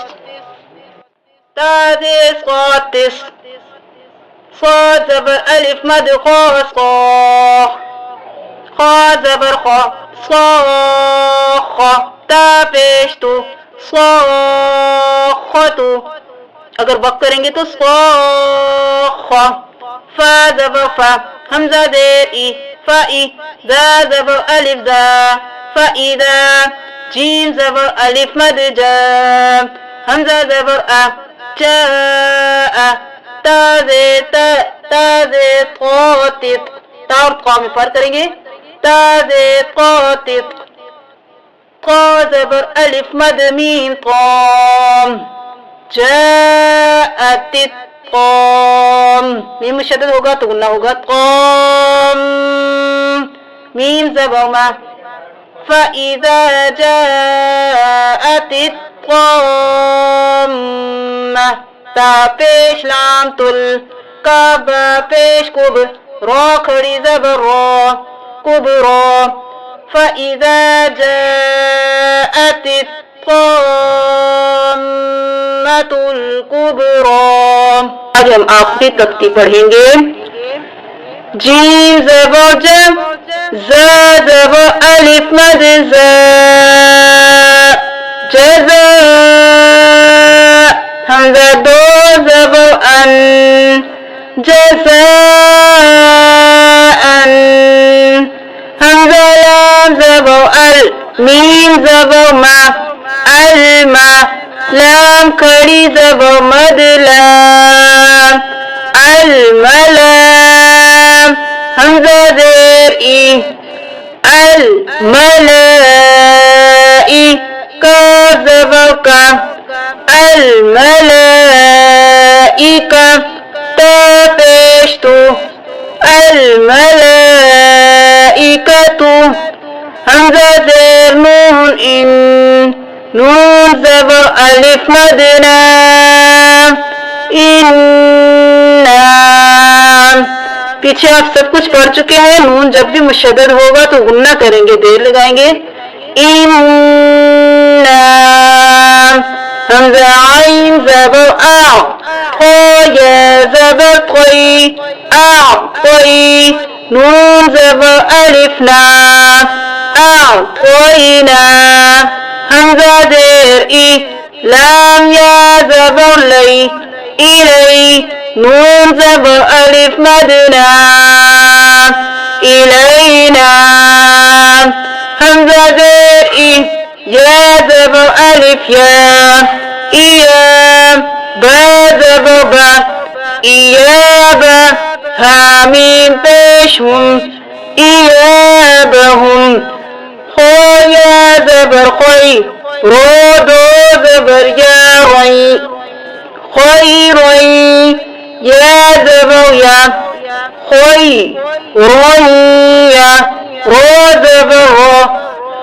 تا زير صاد تس صاد زبر ألف مد خا صا خا زبر خا صاخ تا पेश तो स्वाखतु अगर वक्त करेंगे तो स्वाख फा ज़बर फा हमजा देर ई फा ई दा ज़बर अलिफ दा फा इदा जीम ज़बर अलिफ मद जा हमजा ज़बर आ जा ता जे क़ातित ता और क़ा में फर्क करेंगे ता जे क़ातित qa ज़बर अलिफ मद मीम क़ाम जाअतित क़ाम मीम मुशद्दद होगा तो गुन्ना होगा क़ाम मीम ज़बर मा फ़इज़ा जाअतित क़ाम्मा ता पेश लाम तुल कब पेश कुब रा खड़ी ज़बर रा कुबरा فإذا جاءت الطامة الكبرى आज हम आखिरी तख्ती पढ़ेंगे जीम ज़बर जम ज़ा ज़बर अलिफ मद ज़ा जज़ा हमज़ा दो ज़बर अन जज़ाअन हमज़ा लाम ज़बर अल मीम ज़बर मा अल मा लाम खड़ी ज़बर मद लाम अल मलाम हमज़ा ज़ेर ई अल मलाई का ज़बर का अल मलाइका ता पेश तो अल मलाइकतु हमज़ा ज़ेर नून इन नून ज़बर अलिफ मद लाम इन्ना पीछे आप सब कुछ पढ़ चुके हैं। नून जब भी मुशद्दद होगा तो गुन्ना करेंगे, देर लगाएंगे। इन्ना हमज़ा आइन ज़बर आ या ज़बर कोई आ कोई नून ज़बर अलिफ लाम कोई ना हमज़ा देर ई लाम या ज़बर लई इलई नून ज़बर अलिफ मद लाम इलैना हमज़ा देर ई या ज़बर अलिफ या इया बा ज़बर बा इयाबा हामीम पेश हुम इयाबहुम खोया ज़बर खोई रो दो ज़बर या रोई खोई रोई या ज़बर या खोई रोइया रो ज़बर रो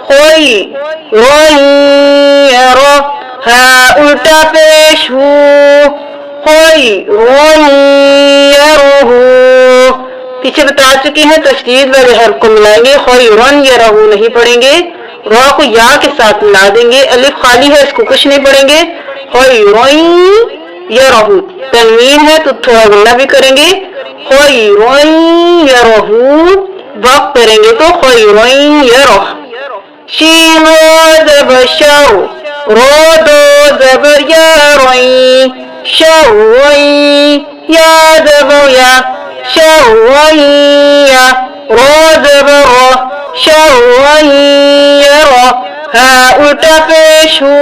खोई रोइया रो हा उल्टा पेश हु खोई रोइया रोहू पीछे बता चुकी हैं। तशदीद वाले हर्फ को मिलाएंगे, खोई रन या रहू नहीं पढ़ेंगे, रा को या के साथ मिला देंगे। अलिफ खाली है, इसको कुछ नहीं पढ़ेंगे। खोई रोई या रहू तनवीन है तो थोड़ा गुन्ना भी करेंगे। खोई रोई या रहू वक्त करेंगे तो खोई रोई या रह शीन ज़बर शर रो दो ज़बर या रोई शरोई या ज़बर या शरोइया रो ज़बर रो शरोइया रो हा उल्टा पेश हु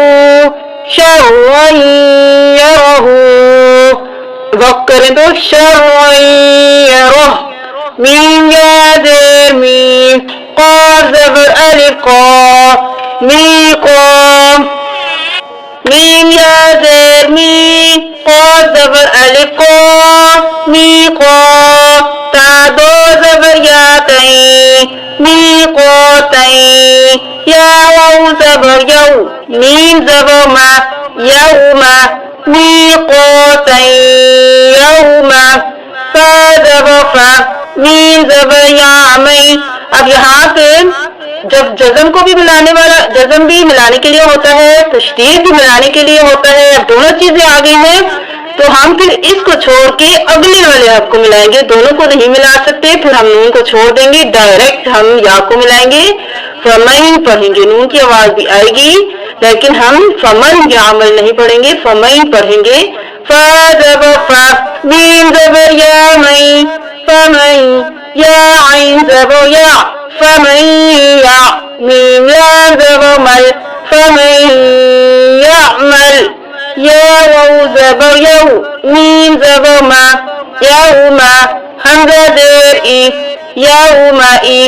शरोइया रहू वक्त करें तो शरोइया रोह मीम या देर मीम क़ाफ ज़बर अलिफ क़ा मी क़ाम मीम या देर मीम क़ाफ ज़बर अलिफ क़ा मी क़ा ता दो ज़बर या तई मी क़ा तई या वाउ ज़बर यौ, मीम ज़बर मा, यौमा, मीक़ातन यौमा, फा ज़बर फा, मीम ज़बर यामई। अब यहाँ पे जब जज़म को भी मिलाने वाला, जज़म भी मिलाने के लिए होता है, तशदीद भी मिलाने के लिए होता है, अब दोनों चीजें आ गई हैं, तो हम फिर इसको छोड़ के अगले वाले हर्फ को मिलाएंगे। दोनों को नहीं मिला सकते, फिर हम नून को छोड़ देंगे, डायरेक्ट हम या को मिलाएंगे। फमैन पढ़ेंगे, नून की आवाज भी आएगी, लेकिन हम फमन यामल नहीं पढ़ेंगे, फमैन पढ़ेंगे। फा ज़बर फा, मीम ज़बर या मई, फमैन, या आइन ज़बर या, फमन या, मीम लाम ज़बर मल, फमन यामल। या वाउ ज़बर यौ, मीम ज़बर मा, यौमा, हमज़ा ज़ेर ई, यौमाई,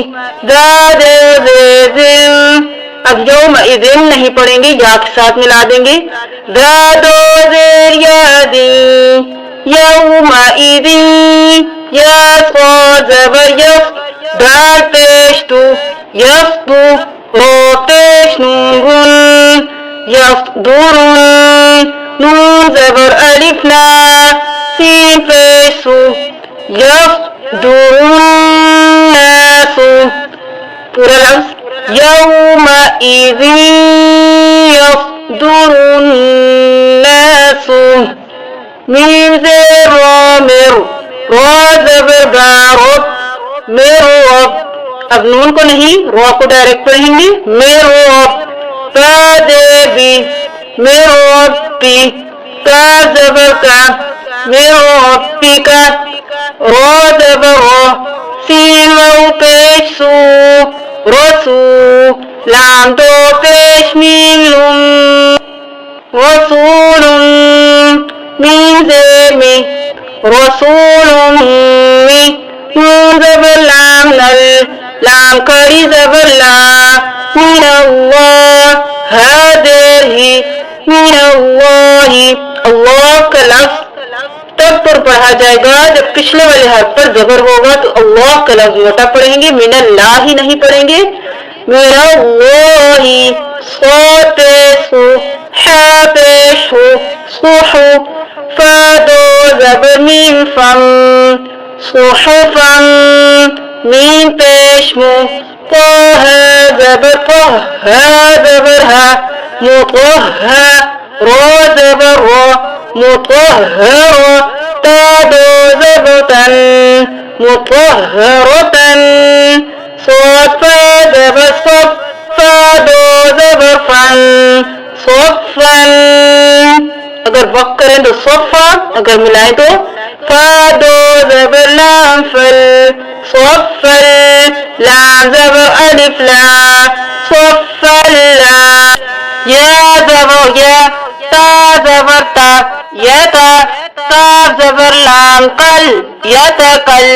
दाल ज़ेर। अब यौमाइज़िन नहीं पढ़ेंगे, या के साथ मिला देंगे। दादो ज़ेर यादी, यौमाइज़िन, या सो ज़बर यस, दाल पेश तू, यफ्तु, रो पेश नून गुन, यफ्दुरुन, नून ज़बर अलिफ ला, सीन पेश सू, यफ्दुरुन नासु। पूरा लफ्ज़ यौमाइज़िन यफ्दुरुन नासु। मीम ज़ेर रा मिर, रा ज़बर गा रब, मिर। अब नून को नहीं, रा को डायरेक्ट पढ़ेंगे, मिर बी, मिरब्बी, का ज़बर का, मिरब्बी का, रो ज़बर रो, सीन वाउ पेश सू, रसू, लाम दो पेश मीम लुम, रसूलुम, मीम ज़ेर मी, रसूलुम मी, नून ज़बर लाम नल, लाम कड़ी ज़बर ला, मिनल्लाह, हादिर ही, मिनल्लाही। अल्लाह का लफ्ज़ तब पर पढ़ा जाएगा जब पिछले वाले हर्फ पर ज़बर होगा, तो अल्लाह का लफ्ज़ मोटा पढ़ेंगे, मिनल्लाही नहीं पढ़ेंगे। मिनल्लाही, सो पेशु, हा पेशु, सुहु, फा दो ज़बर मीम फम, सुहुफम, मीम पेश मु, ज़बर ज़बर हा, मुतहहा, रो ज़बर रो, मुतहहरो, ता दो ज़बर तन, मुतहहरतन, सौद फा ज़बर सफ, फा दो ज़बर फन, सफ़न। अगर वक्त करें तो सफ़ा, अगर मिलाएं तो फा दो ज़बर लाम फल, सफ़ल, लाम ज़बर अलिफ ला, सफ़ल्ला। या ज़बर या, ता ज़बर ता, यता, काफ ज़बर लाम कल, यतकल,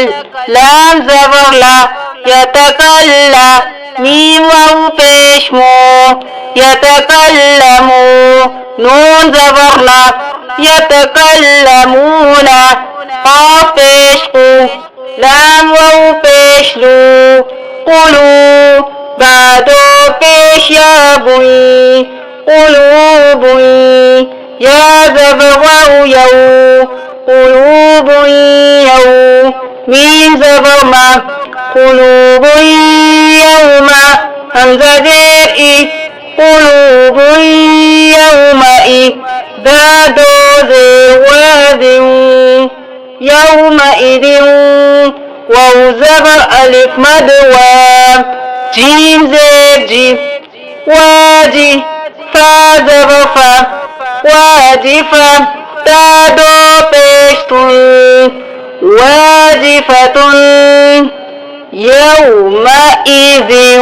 लाम ज़बर ला, यतकल्ला, मीम वाउ पेश मो, यतकल्लमू, नून ज़बर ला, यतकल्लमूना, काफ पेश कू, लाम वाउ पेश लू, कुलू, बादो पेश या बुई, कुलूबुई, या ज़बर वाउ यौ, कुलूबुई यौ, मीम ज़बर मा, कुलूबुई यौमा, हमज़ा ज़ेर ई, कुलूबुई यौमाई, दादो ज़ेर वाज़िन, यौमाइज़िन, वाउ ज़बर अलिफ मद वा, जीम ज़ेर जी, वाजी, फा ज़बर फा, वाजिफा, ता दो पेश तुन, वाजिफतुन, यौमाइज़िन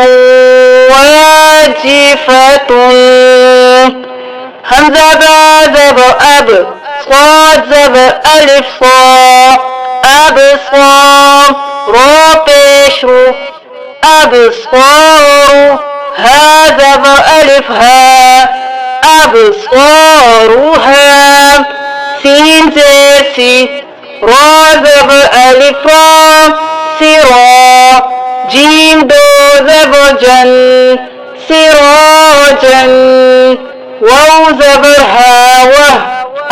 वाजिफतुन। हमज़ा बा ज़बर अब, स्वाद ज़बर अलिफ सा, अब सा, रो पेश रू, अब सारू, हा ज़बर अलिफ हा, अब सारू हा, सीन ज़ेर सी, रा ज़बर अलिफ रा, सिरा, जीम दो ज़बर जन, सिराजन, वाव ज़बर हा वह।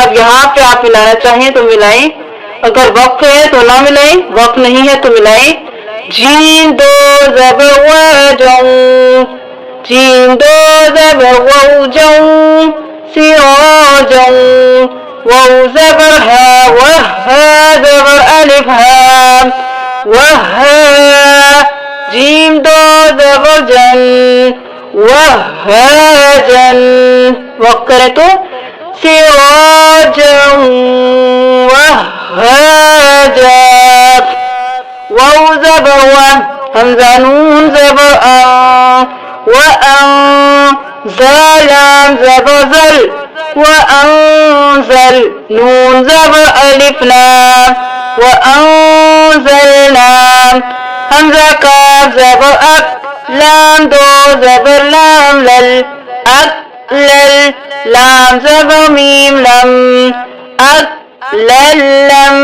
अब यहाँ पे आप मिलाना चाहें तो मिलाएं, अगर वक्फ है तो ना मिलाएं, वक्फ नहीं है तो मिलाएं। जीम दो ज़बर वजं, जीम दो ज़बर वजं, सिराजं, वाव ज़बर हा वह, हा ज़बर अलिफ हा वह, जीम दो ज़बर जन, वहजन। वक्त करें तो सिराजन वहजा, वाव ज़बर व, हमज़ा नून ज़बर आ, ज़लाम ज़बर ज़ल, वअंज़ल, नून ज़बर अलिफ लाम, वअंज़लना, हमज़ा काफ ज़बर अक, लाम दो ज़बर लाम लल, अक लल, लाम ज़बर मीम लम, अक लल लम,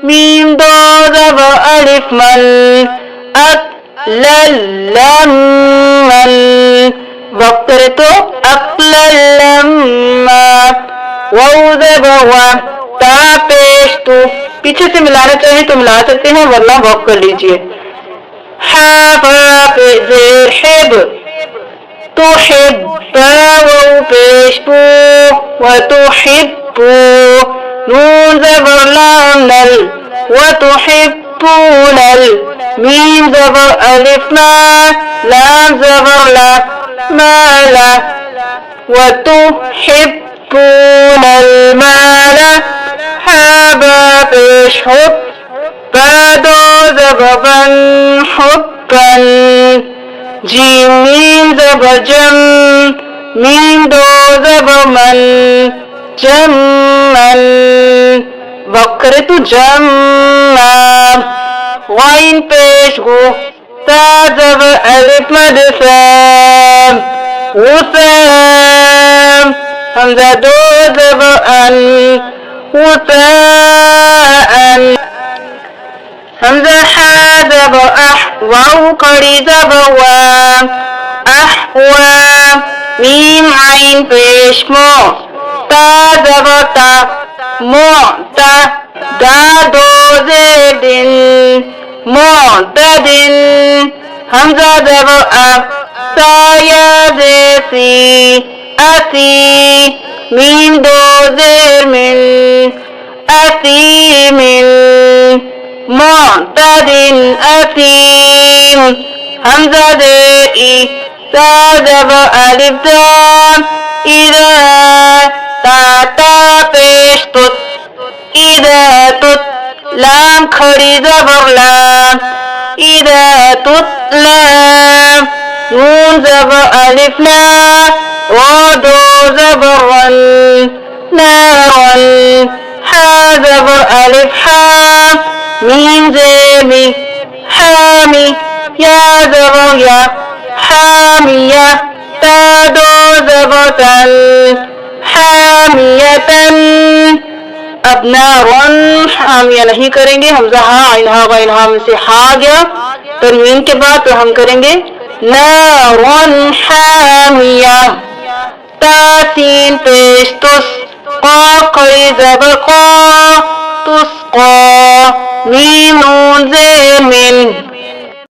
मीम दो ज़बर अलिफ मल, अक लल लम मल। वक्त करे तो अक्लल्लम्मा, वाव ज़बर वा, ता पेश तू। पीछे से मिलाना चाहे तो मिला सकते हैं, वरना वक्त कर लीजिए। हा पे ज़ेर हिब, तो हिब, वाव पेश पू, व तो हिब्बू, नून ज़बर लाम नल, व तो हिब्बूनल, मीम ज़बर अलिफ मा, लाम ज़बर ला, माला, व तो हिब्बूनल माला, हाबा पेश हुब, बादो ज़बर बन, हुब्बन, जीम मीम ज़बर जम, मीम दो ज़बर मन, जम्मन। वक्त करे तो जम्मा, वाइन पेश गो, ता ज़बर अलिफ मद साम, वसाम, हमज़ा दो ज़बर अन, वसाअन, हमज़ा हा ज़बर अह, वाव कड़ी ज़बर वा, अहवा, मीम आइन पेश मो, ता ज़बर ता, मोता, दा दो ज़ेदिन, मोतदिन, हमज़ा ज़बर आ, साया ज़ेसी, असी, मीम दो ज़ेर मिन, असीमिन, मोतदिन असीम, हमज़ा ज़ेर ई, ता ज़बर अलिफ ज़ाम, इज़ा, ता पेश तुत, इज़ा तुत, लाम खड़ी ज़बर लाम, इज़ा तुतला, नून ज़बर अलिफ ला, व दो ज़बर वन, नारन, हा ज़बर अलिफ हा, मीम ज़ेमी, हामी, या ज़बर या, हामिया, ता दो ज़बर तन, हामियतन। अब नारन हामिया नहीं करेंगे, हमज़ा हा आइन हा गाइन हा में से हा गया, तनवीन के बाद तो हम करेंगे नारन हामिया, तासीन पेश तुस, क़ाफ़ खड़ी ज़बर क़ा, तुस्क़ा, मीम नून ज़ेर मिन,